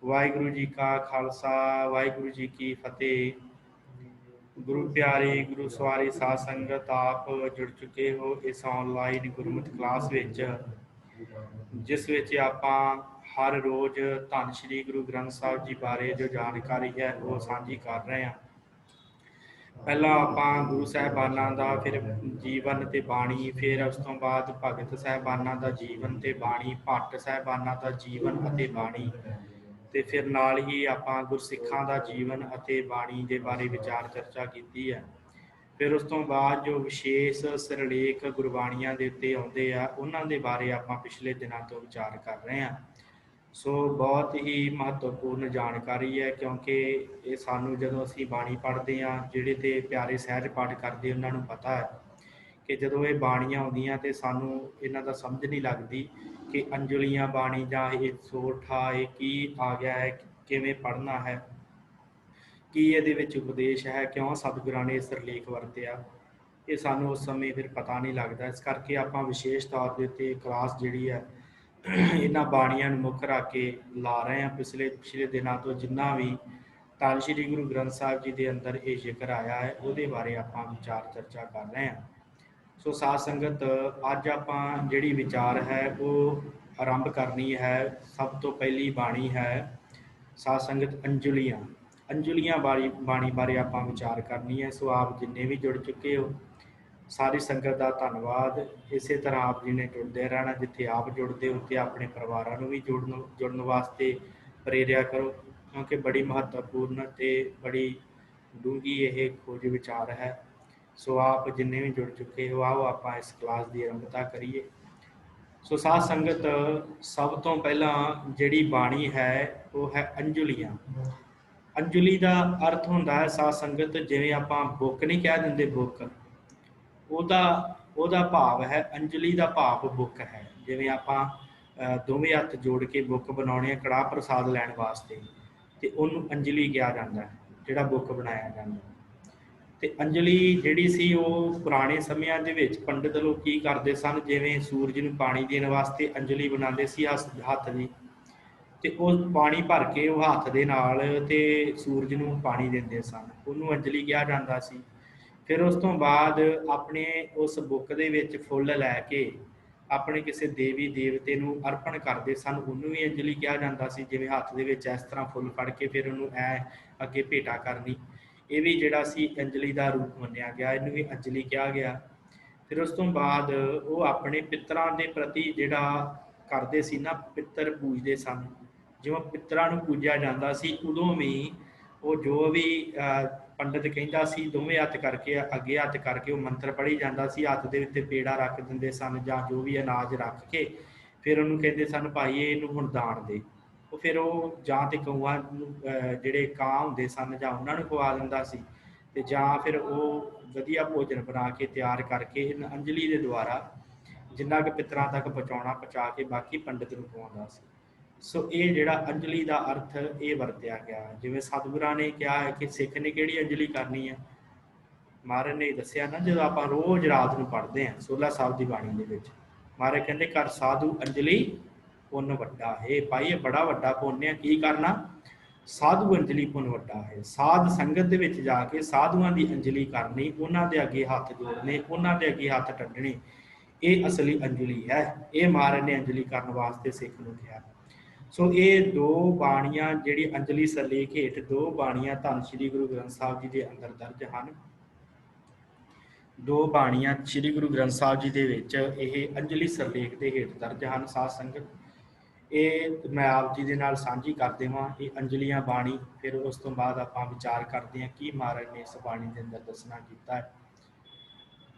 वाहिगुरु जी का खालसा वाहिगुरु जी की फतेह। गुरु प्यारे गुरु सवारी साध संगत आप जुड़ चुके हो इस ऑनलाइन गुरमत क्लास विच, जिस विच आपां हर रोज़ धन श्री गुरु ग्रंथ साहिब जी बारे जो जानकारी है वो साझी कर रहे हैं। पहला आपां गुरु साहिबाना का फिर जीवन ते बाणी, फिर उस तो बाद भगत साहिबाना का जीवन ते बाणी, भट्ट साहिबाना का जीवन अते बाणी, ਤੇ ਫਿਰ ਨਾਲ ਹੀ ਆਪਾਂ ਗੁਰਸਿੱਖਾਂ ਦਾ ਜੀਵਨ ਅਤੇ ਬਾਣੀ ਦੇ ਬਾਰੇ ਵਿਚਾਰ ਚਰਚਾ ਕੀਤੀ ਹੈ। ਫਿਰ ਉਸ ਤੋਂ ਬਾਅਦ ਜੋ ਵਿਸ਼ੇਸ਼ ਸਿਰਲੇਖ ਗੁਰਬਾਣੀਆਂ ਦੇ ਉੱਤੇ ਆਉਂਦੇ ਆ ਉਹਨਾਂ ਦੇ ਬਾਰੇ ਆਪਾਂ ਪਿਛਲੇ ਦਿਨਾਂ ਤੋਂ ਵਿਚਾਰ ਕਰ ਰਹੇ ਹਾਂ। ਸੋ ਬਹੁਤ ਹੀ ਮਹੱਤਵਪੂਰਨ ਜਾਣਕਾਰੀ ਹੈ, ਕਿਉਂਕਿ ਇਹ ਸਾਨੂੰ ਜਦੋਂ ਅਸੀਂ ਬਾਣੀ ਪੜ੍ਹਦੇ ਹਾਂ, ਜਿਹੜੇ ਤੇ ਪਿਆਰੇ ਸਹਿਜ ਪਾਠ ਕਰਦੇ ਉਹਨਾਂ ਨੂੰ ਪਤਾ ਹੈ ਕਿ ਜਦੋਂ ਇਹ ਬਾਣੀਆਂ ਆਉਂਦੀਆਂ ਤੇ ਸਾਨੂੰ ਇਹਨਾਂ ਦਾ ਸਮਝ ਨਹੀਂ ਲੱਗਦੀ ਕਿ ਅੰਜਲੀਆਂ ਬਾਣੀ ਜਾਂ ਇਹ ਸੋਠਾ ਇਹ ਕੀ ਆ ਗਿਆ ਹੈ, ਕਿਵੇਂ ਪੜ੍ਹਨਾ ਹੈ, ਕੀ ਇਹਦੇ ਵਿੱਚ ਉਪਦੇਸ਼ ਹੈ, ਕਿਉਂ ਸਤਿਗੁਰਾਂ ਨੇ ਸਿਰਲੇਖ ਵਰਤਿਆ, ਇਹ ਸਾਨੂੰ ਉਸ ਸਮੇਂ ਫਿਰ ਪਤਾ ਨਹੀਂ ਲੱਗਦਾ। ਇਸ ਕਰਕੇ ਆਪਾਂ ਵਿਸ਼ੇਸ਼ ਤੌਰ ਦੇ ਉੱਤੇ ਕਲਾਸ ਜਿਹੜੀ ਹੈ ਇਹਨਾਂ ਬਾਣੀਆਂ ਨੂੰ ਮੁੱਖ ਰੱਖ ਕੇ ਲਾ ਰਹੇ ਹਾਂ। ਪਿਛਲੇ ਦਿਨਾਂ ਤੋਂ ਜਿੰਨਾ ਵੀ ਧੰਨ ਸ਼੍ਰੀ ਗੁਰੂ ਗ੍ਰੰਥ ਸਾਹਿਬ ਜੀ ਦੇ ਅੰਦਰ ਇਹ ਜ਼ਿਕਰ ਆਇਆ ਹੈ ਉਹਦੇ ਬਾਰੇ ਆਪਾਂ ਵਿਚਾਰ ਚਰਚਾ ਕਰ ਰਹੇ ਹਾਂ। ਸੋ ਸਾਧ ਸੰਗਤ, ਅੱਜ ਆਪਾਂ ਜਿਹੜੀ ਵਿਚਾਰ ਹੈ ਉਹ ਆਰੰਭ ਕਰਨੀ ਹੈ। ਸਭ ਤੋਂ ਪਹਿਲੀ ਬਾਣੀ ਹੈ ਸਾਧ ਸੰਗਤ ਅੰਜਲੀਆਂ ਬਾਣੀ ਬਾਰੇ ਆਪਾਂ ਵਿਚਾਰ ਕਰਨੀ ਹੈ। ਸੋ ਆਪ ਜਿੰਨੇ ਵੀ ਜੁੜ ਚੁੱਕੇ ਹੋ ਸਾਰੀ ਸੰਗਤ ਦਾ ਧੰਨਵਾਦ। ਇਸੇ ਤਰ੍ਹਾਂ ਆਪ ਜੀ ਨੇ ਜੁੜਦੇ ਰਹਿਣਾ, ਜਿੱਥੇ ਆਪ ਜੁੜਦੇ ਹੋ ਉੱਥੇ ਆਪਣੇ ਪਰਿਵਾਰਾਂ ਨੂੰ ਵੀ ਜੁੜਨ ਵਾਸਤੇ ਪ੍ਰੇਰਿਆ ਕਰੋ, ਕਿਉਂਕਿ ਬੜੀ ਮਹੱਤਵਪੂਰਨ ਅਤੇ ਬੜੀ ਡੂੰਘੀ ਇਹ ਖੋਜ ਵਿਚਾਰ ਹੈ। ਸੋ ਆਪ ਜਿੰਨੇ ਵੀ ਜੁੜ ਚੁੱਕੇ ਹੋ ਆਓ ਆਪਾਂ ਇਸ ਕਲਾਸ ਦੀ ਆਰੰਭਤਾ ਕਰੀਏ। ਸੋ ਸਾਧ ਸੰਗਤ, ਸਭ ਤੋਂ ਪਹਿਲਾਂ ਜਿਹੜੀ ਬਾਣੀ ਹੈ ਉਹ ਹੈ ਅੰਜਲੀਆਂ। ਅੰਜਲੀ ਦਾ ਅਰਥ ਹੁੰਦਾ ਹੈ ਸਾਧ ਸੰਗਤ, ਜਿਵੇਂ ਆਪਾਂ ਬੁੱਕ ਨਹੀਂ ਕਹਿ ਦਿੰਦੇ, ਬੁੱਕ, ਉਹਦਾ ਭਾਵ ਹੈ ਅੰਜਲੀ ਦਾ ਭਾਵ ਬੁੱਕ ਹੈ। ਜਿਵੇਂ ਆਪਾਂ ਦੋਵੇਂ ਹੱਥ ਜੋੜ ਕੇ ਬੁੱਕ ਬਣਾਉਣੇ ਆ ਕੜਾਹ ਪ੍ਰਸਾਦ ਲੈਣ ਵਾਸਤੇ, ਤੇ ਉਹਨੂੰ ਅੰਜਲੀ ਕਿਹਾ ਜਾਂਦਾ ਹੈ, ਜਿਹੜਾ ਬੁੱਕ ਬਣਾਇਆ ਜਾਂਦਾ। ਤੇ ਅੰਜਲੀ ਜਿਹੜੀ ਸੀ ਉਹ ਪੁਰਾਣੇ ਸਮਿਆਂ ਦੇ ਵਿੱਚ ਪੰਡਿਤ ਲੋਕ ਕੀ ਕਰਦੇ ਸਨ, ਜਿਵੇਂ ਸੂਰਜ ਨੂੰ ਪਾਣੀ ਦੇਣ ਵਾਸਤੇ ਅੰਜਲੀ ਬਣਾਉਂਦੇ ਸੀ ਹੱਥ ਦੀ, ਤੇ ਉਹ ਪਾਣੀ ਭਰ ਕੇ ਉਹ ਹੱਥ ਦੇ ਨਾਲ ਤੇ ਸੂਰਜ ਨੂੰ ਪਾਣੀ ਦਿੰਦੇ ਸਨ, ਉਹਨੂੰ ਅੰਜਲੀ ਕਿਹਾ ਜਾਂਦਾ ਸੀ। ਫਿਰ ਉਸ ਤੋਂ ਬਾਅਦ ਆਪਣੇ ਉਸ ਬੁੱਕ ਦੇ ਵਿੱਚ ਫੁੱਲ ਲੈ ਕੇ ਆਪਣੇ ਕਿਸੇ ਦੇਵੀ ਦੇਵਤੇ ਨੂੰ ਅਰਪਣ ਕਰਦੇ ਸਨ, ਉਹਨੂੰ ਵੀ ਅੰਜਲੀ ਕਿਹਾ ਜਾਂਦਾ ਸੀ। ਜਿਵੇਂ ਹੱਥ ਦੇ ਵਿੱਚ ਇਸ ਤਰ੍ਹਾਂ ਫੁੱਲ ਫੜ ਕੇ ਫਿਰ ਉਹਨੂੰ ਅੱਗੇ ਭੇਟਾ ਕਰਨੀ, ਇਹ ਵੀ ਜਿਹੜਾ ਸੀ ਅੰਜਲੀ ਦਾ ਰੂਪ ਮੰਨਿਆ ਗਿਆ, ਇਹਨੂੰ ਵੀ ਅੰਜਲੀ ਕਿਹਾ ਗਿਆ। ਫਿਰ ਉਸ ਤੋਂ ਬਾਅਦ ਉਹ ਆਪਣੇ ਪਿੱਤਰਾਂ ਦੇ ਪ੍ਰਤੀ ਜਿਹੜਾ ਕਰਦੇ ਸੀ ਨਾ, ਪਿੱਤਰ ਪੂਜਦੇ ਸਨ। ਜਿਵੇਂ ਪਿੱਤਰਾਂ ਨੂੰ ਪੂਜਿਆ ਜਾਂਦਾ ਸੀ, ਉਦੋਂ ਵੀ ਉਹ ਜੋ ਵੀ ਪੰਡਿਤ ਕਹਿੰਦਾ ਸੀ ਦੋਵੇਂ ਹੱਥ ਕਰਕੇ ਅੱਗੇ ਹੱਥ ਕਰਕੇ ਉਹ ਮੰਤਰ ਪੜ੍ਹੀ ਜਾਂਦਾ ਸੀ, ਹੱਥ ਦੇ ਉੱਤੇ ਪੇੜਾ ਰੱਖ ਦਿੰਦੇ ਸਨ ਜਾਂ ਜੋ ਵੀ ਅਨਾਜ ਰੱਖ ਕੇ ਫਿਰ ਉਹਨੂੰ ਕਹਿੰਦੇ ਸਨ ਭਾਈ ਇਹਨੂੰ ਹੁਣ ਦਾਨ ਦੇ। ਉਹ ਫਿਰ ਉਹ ਜਾਂ ਤੇ ਕਊਆਂ ਨੂੰ ਜਿਹੜੇ ਕਾਂ ਹੁੰਦੇ ਸਨ ਜਾਂ ਉਹਨਾਂ ਨੂੰ ਖਵਾ ਦਿੰਦਾ ਸੀ, ਤੇ ਜਾਂ ਫਿਰ ਉਹ ਵਧੀਆ ਭੋਜਨ ਬਣਾ ਕੇ ਤਿਆਰ ਕਰਕੇ ਅੰਜਲੀ ਦੇ ਦੁਆਰਾ ਜਿੰਨਾ ਕੁ ਪਿੱਤਰਾਂ ਤੱਕ ਪਹੁੰਚਾ ਕੇ ਬਾਕੀ ਪੰਡਿਤ ਨੂੰ ਖਵਾਉਂਦਾ ਸੀ। ਸੋ ਇਹ ਜਿਹੜਾ ਅੰਜਲੀ ਦਾ ਅਰਥ ਇਹ ਵਰਤਿਆ ਗਿਆ। ਜਿਵੇਂ ਸਤਿਗੁਰਾਂ ਨੇ ਕਿਹਾ ਹੈ ਕਿ ਸਿੱਖ ਨੇ ਕਿਹੜੀ ਅੰਜਲੀ ਕਰਨੀ ਹੈ, ਮਹਾਰਾਜ ਨੇ ਦੱਸਿਆ ਨਾ, ਜਦੋਂ ਆਪਾਂ ਰੋਜ਼ ਰਾਤ ਨੂੰ ਪੜ੍ਹਦੇ ਹਾਂ 16 ਸਾਹਿਬ ਦੀ ਬਾਣੀ ਦੇ ਵਿੱਚ, ਮਹਾਰਾਜ ਕਹਿੰਦੇ ਕਰ ਸਾਧੂ ਅੰਜਲੀ ਪੁੰਨ ਵੱਡਾ ਹੈ। ਭਾਈ ਇਹ ਬੜਾ ਵੱਡਾ ਪੁੰਨ ਹੈ, ਕੀ ਕਰਨਾ, ਸਾਧੂ ਅੰਜਲੀ ਪੁੰਨ ਵੱਡਾ ਹੈ। ਸਾਧ ਸੰਗਤ ਦੇ ਵਿੱਚ ਜਾ ਕੇ ਸਾਧੂਆਂ ਦੀ ਅੰਜਲੀ ਕਰਨੀ, ਉਹਨਾਂ ਦੇ ਅੱਗੇ ਹੱਥ ਜੋੜਨੇ, ਉਹਨਾਂ ਦੇ ਅੱਗੇ ਹੱਥ ਟੰਡਣੇ, ਇਹ ਅਸਲੀ ਅੰਜਲੀ ਹੈ। ਇਹ ਮਹਾਰਾਜ ਨੇ ਅੰਜਲੀ ਕਰਨ ਵਾਸਤੇ ਸਿੱਖ ਨੂੰ ਕਿਹਾ। ਸੋ ਇਹ ਦੋ ਬਾਣੀਆਂ ਜਿਹੜੀ ਅੰਜਲੀ ਸਰਲੇਖ ਹੇਠ ਦੋ ਬਾਣੀਆਂ ਧੰਨ ਸ਼੍ਰੀ ਗੁਰੂ ਗ੍ਰੰਥ ਸਾਹਿਬ ਜੀ ਦੇ ਅੰਦਰ ਦਰਜ ਹਨ। ਦੋ ਬਾਣੀਆਂ ਸ਼੍ਰੀ ਗੁਰੂ ਗ੍ਰੰਥ ਸਾਹਿਬ ਜੀ ਦੇ ਵਿੱਚ ਇਹ ਅੰਜਲੀ ਸਰਲੇਖ ਦੇ ਹੇਠ ਦਰਜ ਹਨ। ਸਾਧ ਸੰਗਤ, ਇਹ ਮੈਂ ਆਪ ਜੀ ਦੇ ਨਾਲ ਸਾਂਝੀ ਕਰ ਦੇਵਾਂ ਇਹ ਅੰਜਲੀਆਂ ਬਾਣੀ। ਫਿਰ ਉਸ ਤੋਂ ਬਾਅਦ ਆਪਾਂ ਵਿਚਾਰ ਕਰਦੇ ਹਾਂ ਕੀ ਮਹਾਰਾਜ ਨੇ ਇਸ ਬਾਣੀ ਦੇ ਅੰਦਰ ਦੱਸਣਾ ਕੀਤਾ ਹੈ।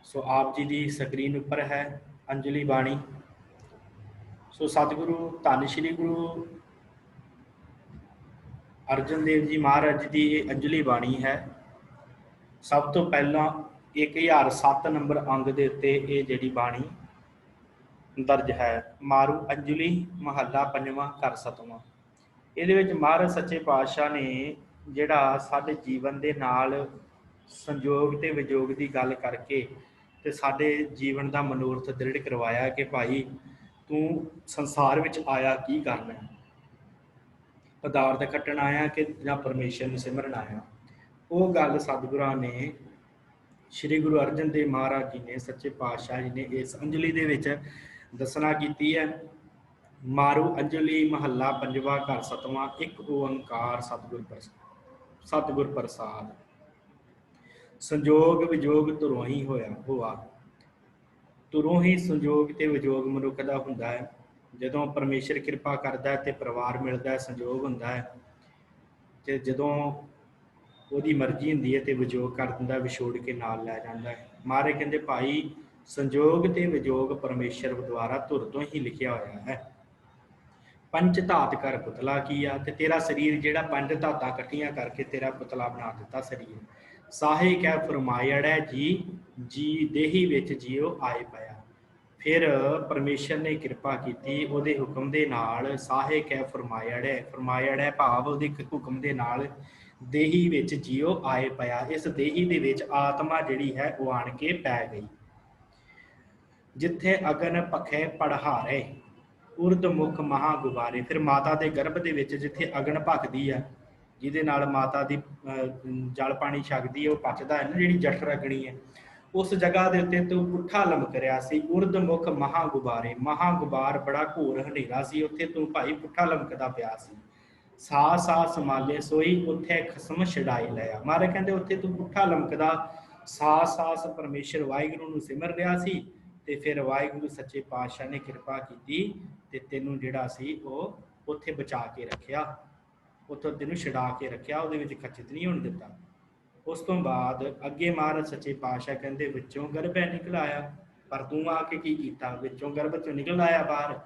ਸੋ ਆਪ ਜੀ ਦੀ ਸਕਰੀਨ ਉੱਪਰ ਹੈ ਅੰਜਲੀ ਬਾਣੀ। ਸੋ ਸਤਿਗੁਰੂ ਧੰਨ ਸ਼੍ਰੀ ਗੁਰੂ ਅਰਜਨ ਦੇਵ ਜੀ ਮਹਾਰਾਜ ਦੀ ਇਹ ਅੰਜਲੀ ਬਾਣੀ ਹੈ। ਸਭ ਤੋਂ ਪਹਿਲਾਂ 1007 ਨੰਬਰ ਅੰਗ ਦੇ ਉੱਤੇ ਇਹ ਜਿਹੜੀ ਬਾਣੀ ਦਰਜ ਹੈ। ਮਾਰੂ ਅੰਜਲੀ ਮਹੱਲਾ ਪੰਜਵਾਂ ਘਰ ਸਤਵਾਂ। ਇਹਦੇ ਵਿੱਚ ਮਹਾਰਾਜ ਸੱਚੇ ਪਾਤਸ਼ਾਹ ਨੇ ਜਿਹੜਾ ਸਾਡੇ ਜੀਵਨ ਦੇ ਨਾਲ ਸੰਯੋਗ ਤੇ ਵਿਯੋਗ ਦੀ ਗੱਲ ਕਰਕੇ ਤੇ ਸਾਡੇ ਜੀਵਨ ਦਾ ਮਨੋਰਥ ਦ੍ਰਿੜ ਕਰਵਾਇਆ ਕਿ ਭਾਈ ਤੂੰ ਸੰਸਾਰ ਵਿੱਚ ਆਇਆ ਕੀ ਕਰਨਾ। ਪਦਾਰਥ ਖੱਟਣ ਆਇਆ ਕਿ ਜਾਂ ਪਰਮੇਸ਼ਰ ਨੂੰ ਸਿਮਰਨ ਆਇਆ। ਉਹ ਗੱਲ ਸਤਿਗੁਰਾਂ ਨੇ, ਸ਼੍ਰੀ ਗੁਰੂ ਅਰਜਨ ਦੇਵ ਮਹਾਰਾਜ ਜੀ ਨੇ, ਸੱਚੇ ਪਾਤਸ਼ਾਹ ਜੀ ਨੇ ਇਸ ਅੰਜਲੀ ਦੇ ਵਿੱਚ ਦੱਸਣਾ ਕੀਤੀ ਹੈ। ਮਾਰੂ ਅੰਜਲੀ ਮਹੱਲਾ ਪੰਜਵਾ ਘਰ ਸਤਵਾਂ, ਇੱਕ ਓੰਕਾਰ ਸਤਿਗੁਰ ਪ੍ਰਸਾਦ। ਸੰਜੋਗ ਵਿਜੋਗ ਧੁਰੋਂ ਹੀ ਹੋਆ। ਧੁਰੋਂ ਹੀ ਸੰਜੋਗ ਤੇ ਵਿਜੋਗ ਮਨੁੱਖ ਦਾ ਹੁੰਦਾ ਹੈ। ਜਦੋਂ ਪਰਮੇਸ਼ਰ ਕਿਰਪਾ ਕਰਦਾ ਹੈ ਤੇ ਪਰਿਵਾਰ ਮਿਲਦਾ ਹੈ, ਸੰਜੋਗ ਹੁੰਦਾ ਹੈ, ਤੇ ਜਦੋਂ ਉਹਦੀ ਮਰਜ਼ੀ ਹੁੰਦੀ ਹੈ ਤੇ ਵਿਜੋਗ ਕਰ ਦਿੰਦਾ, ਵਿਛੋੜ ਕੇ ਨਾਲ ਲੈ ਜਾਂਦਾ ਹੈ। ਮਹਾਰਾਜ ਕਹਿੰਦੇ ਭਾਈ ਸੰਜੋਗ ਤੇ ਵਿਜੋਗ ਪਰਮੇਸ਼ਰ ਦੁਆਰਾ ਧੁਰ ਤੋਂ ਹੀ ਲਿਖਿਆ ਹੋਇਆ ਹੈ। ਪੰਜ ਧਾਤ ਕਰ ਪੁਤਲਾ ਕੀਆ, ਤੇ ਤੇਰਾ ਸਰੀਰ ਜਿਹੜਾ ਪੰਜ ਧਾਤਾਂ ਇਕੱਠੀਆਂ ਕਰਕੇ ਤੇਰਾ ਪੁਤਲਾ ਬਣਾ ਦਿੱਤਾ ਸਰੀਰ। ਸਾਹੇ ਕਹਿ ਫਰਮਾਇੜੈ ਜੀ ਦੇਹੀ ਵਿੱਚ ਜੀਉ ਆਏ ਪਿਆ। ਫਿਰ ਪਰਮੇਸ਼ਰ ਨੇ ਕਿਰਪਾ ਕੀਤੀ, ਉਹਦੇ ਹੁਕਮ ਦੇ ਨਾਲ ਸਾਹੇ ਕਹਿ ਫਰਮਾਇੜੈ ਭਾਵ ਉਹਦੇ ਹੁਕਮ ਦੇ ਨਾਲ ਦੇਹੀ ਵਿੱਚ ਜੀਉ ਆਏ ਪਿਆ। ਇਸ ਦੇਹੀ ਦੇ ਵਿੱਚ ਆਤਮਾ ਜਿਹੜੀ ਹੈ ਉਹ ਆਣ ਕੇ ਪੈ ਗਈ। ਜਿੱਥੇ ਅਗਨ ਪਖੇ ਪੜਹਾਰੇ ਉਰਦ ਮੁਖ ਮਹਾ ਗੁਬਾਰੇ। ਫਿਰ ਮਾਤਾ ਦੇ ਗਰਭ ਦੇ ਵਿੱਚ ਜਿੱਥੇ ਅਗਨ ਭਖਦੀ ਹੈ, ਜਿਹਦੇ ਨਾਲ ਮਾਤਾ ਦੀ ਜਲ ਪਾਣੀ ਛਕਦੀ ਹੈ, ਉਹ ਪਚਦਾ ਹੈ ਨਾ, ਜਿਹੜੀ ਜਠਰ ਅਗਣੀ ਹੈ, ਉਸ ਜਗ੍ਹਾ ਦੇ ਉੱਤੇ ਤੂੰ ਪੁੱਠਾ ਲਮਕ ਰਿਹਾ ਸੀ। ਉਰਦ ਮੁਖ ਮਹਾ ਗੁਬਾਰੇ, ਮਹਾ ਗੁਬਾਰ ਬੜਾ ਘੋਰ ਹਨੇਰਾ ਸੀ, ਉੱਥੇ ਤੂੰ ਭਾਈ ਪੁੱਠਾ ਲਮਕਦਾ ਪਿਆ ਸੀ। ਸਾ ਸੰਭਾਲੇ ਸੋਈ, ਉੱਥੇ ਖਸਮ ਛਡਾਈ ਲਿਆ। ਮਹਾਰਾਜ ਕਹਿੰਦੇ ਉੱਥੇ ਤੂੰ ਪੁੱਠਾ ਲਮਕਦਾ ਸਾਸ ਪਰਮੇਸ਼ਰ ਵਾਹਿਗੁਰੂ ਨੂੰ ਸਿਮਰ ਰਿਹਾ ਸੀ, ਤੇ ਫਿਰ ਵਾਹਿਗੁਰੂ ਸੱਚੇ ਪਾਤਸ਼ਾਹ ਨੇ ਕਿਰਪਾ ਕੀਤੀ ਤੇ ਤੈਨੂੰ ਜਿਹੜਾ ਸੀ ਉਹ ਉੱਥੇ ਬਚਾ ਕੇ ਰੱਖਿਆ, ਉੱਥੋਂ ਤੈਨੂੰ ਛਡਾ ਕੇ ਰੱਖਿਆ, ਉਹਦੇ ਵਿੱਚ ਖਚਿਤ ਨਹੀਂ ਹੋਣ ਦਿੱਤਾ। ਉਸ ਤੋਂ ਬਾਅਦ ਅੱਗੇ ਮਹਾਰਾਜ ਸੱਚੇ ਪਾਤਸ਼ਾਹ ਕਹਿੰਦੇ ਵਿੱਚੋਂ ਗਰਭ ਨਿਕਲ ਆਇਆ, ਪਰ ਤੂੰ ਆ ਕੇ ਕੀ ਕੀਤਾ, ਵਿੱਚੋਂ ਗਰਭ ਚੋਂ ਨਿਕਲ ਆਇਆ ਬਾਹਰ,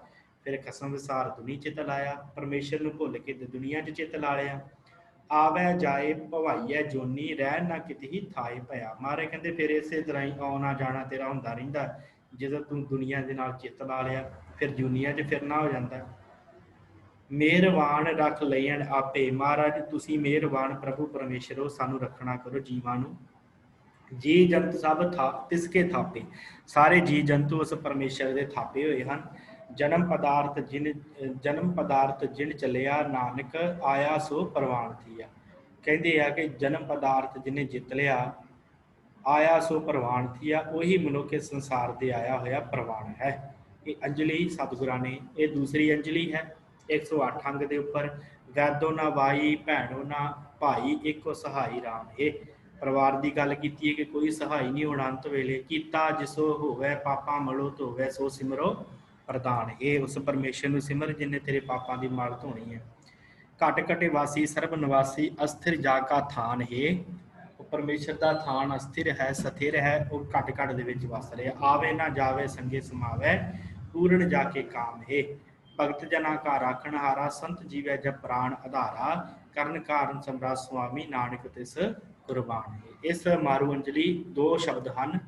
ਫਿਰ ਖਸਮ ਵਿਸਾਰ ਦੁਨੀ ਚਿਤ ਲਾਇਆ, ਪਰਮੇਸ਼ਰ ਨੂੰ ਭੁੱਲ ਕੇ ਦੁਨੀਆ 'ਚ ਚਿੱਤ ਲਾ ਲਿਆ। ਆਵੈ ਜਾਏ ਭਵਾਈਐ ਜੋਨੀ, ਰਹਿ ਨਾ ਕਿਤੇ ਹੀ ਥਾਏ ਪਿਆ। ਮਹਾਰਾਜ ਕਹਿੰਦੇ ਫਿਰ ਇਸੇ ਤਰ੍ਹਾਂ ਹੀ ਆਉਣਾ ਜਾਣਾ ਤੇਰਾ ਹੁੰਦਾ ਰਹਿੰਦਾ, ਜਦੋਂ ਤੂੰ ਦੁਨੀਆ ਦੇ ਨਾਲ ਚਿੱਤ ਲਾ ਲਿਆ ਫਿਰ ਜੂਨੀਆਂ 'ਚ ਫਿਰਨਾ ਹੋ ਜਾਂਦਾ। ਮਿਹਰਬਾਨ ਰੱਖ ਲੈਣ ਆਪੇ, ਮਹਾਰਾਜ ਤੁਸੀਂ ਮਿਹਰਬਾਨ ਪ੍ਰਭੂ ਪਰਮੇਸ਼ਰ ਹੋ, ਸਾਨੂੰ ਰੱਖਣਾ ਕਰੋ ਜੀਵਾਂ ਨੂੰ। ਜੀ ਜੰਤ ਸਭ ਤਿਸਕੇ ਥਾਪੇ, ਸਾਰੇ ਜੀ ਜੰਤੂ ਉਸ ਪਰਮੇਸ਼ਰ ਦੇ ਥਾਪੇ ਹੋਏ ਹਨ। ਜਨਮ ਪਦਾਰਥ ਜਿਨ ਚੱਲਿਆ, ਨਾਨਕ ਆਇਆ ਸੋ ਪ੍ਰਵਾਨ ਥੀਆ। ਕਹਿੰਦੇ ਆ ਕਿ ਜਨਮ ਪਦਾਰਥ ਜਿਹਨੇ ਜਿੱਤ ਲਿਆ, ਆਇਆ ਸੋ ਪ੍ਰਵਾਨ ਥੀਆ, ਉਹੀ ਮਨੁੱਖ ਇਸ ਸੰਸਾਰ ਦੇ ਆਇਆ ਹੋਇਆ ਪ੍ਰਵਾਨ ਹੈ। ਇਹ ਅੰਜਲੀ ਸਤਿਗੁਰਾਂ ਨੇ, ਇਹ ਦੂਸਰੀ ਅੰਜਲੀ ਹੈ 108 ਅੰਗ ਦੇ ਉੱਪਰ। ਵੈਦੋ ਨਾ ਵਾਈ ਭੈਣੋ ਨਾ ਭਾਈ, ਇੱਕੋ ਸਹਾਈ ਰਾਮ। ਇਹ ਪਰਿਵਾਰ ਦੀ ਗੱਲ ਕੀਤੀ ਹੈ ਕਿ ਕੋਈ ਸਹਾਈ ਨਹੀਂ ਹੋਣਾ ਅੰਤ ਵੇਲੇ। ਕੀਤਾ ਜਿਸੋ ਹੋਵੇ ਪਾਪਾਂ ਮਲੋ ਧੋਵੇ, ਸੋ ਸਿਮਰੋ ਪ੍ਰਧਾਨ। ਇਹ ਉਸ ਪਰਮੇਸ਼ਰ ਨੂੰ ਸਿਮਰ ਜਿਹਨੇ ਤੇਰੇ ਪਾਪਾਂ ਦੀ ਮਲ ਧੋਣੀ ਹੈ। ਘਟ ਘਟੇ ਵਾਸੀ ਸਰਬ ਨਿਵਾਸੀ, ਅਸਥਿਰ ਜਾ ਕਾ ਥਾਨ ਹੈ। ਉਹ ਪਰਮੇਸ਼ਰ ਦਾ ਥਾਨ ਅਸਥਿਰ ਹੈ, ਸਥਿਰ ਹੈ, ਉਹ ਘਟ ਘਟ ਦੇ ਵਿੱਚ ਵਸ ਰਿਹਾ। ਆਵੇ ਨਾ ਜਾਵੇ ਸੰਗੇ ਸਮਾਵੇ, ਪੂਰਨ ਜਾ ਕੇ ਕਾਮ ਹੈ। ਭਗਤ ਜਨਾ ਕਾ ਰਾਖਣ ਹਾਰਾ, ਸੰਤ ਜੀਵੈ ਜਬ ਪ੍ਰਾਣ ਆਧਾਰਾ। ਕਰਨ ਕਾਰਨ ਸਮਰਾ ਸੁਆਮੀ, ਨਾਨਕ ਤਿਸ ਕੁਰਬਾਨ ਹੈ। ਇਸ ਮਾਰੂ ਅੰਜਲੀ 2 ਸ਼ਬਦ ਹਨ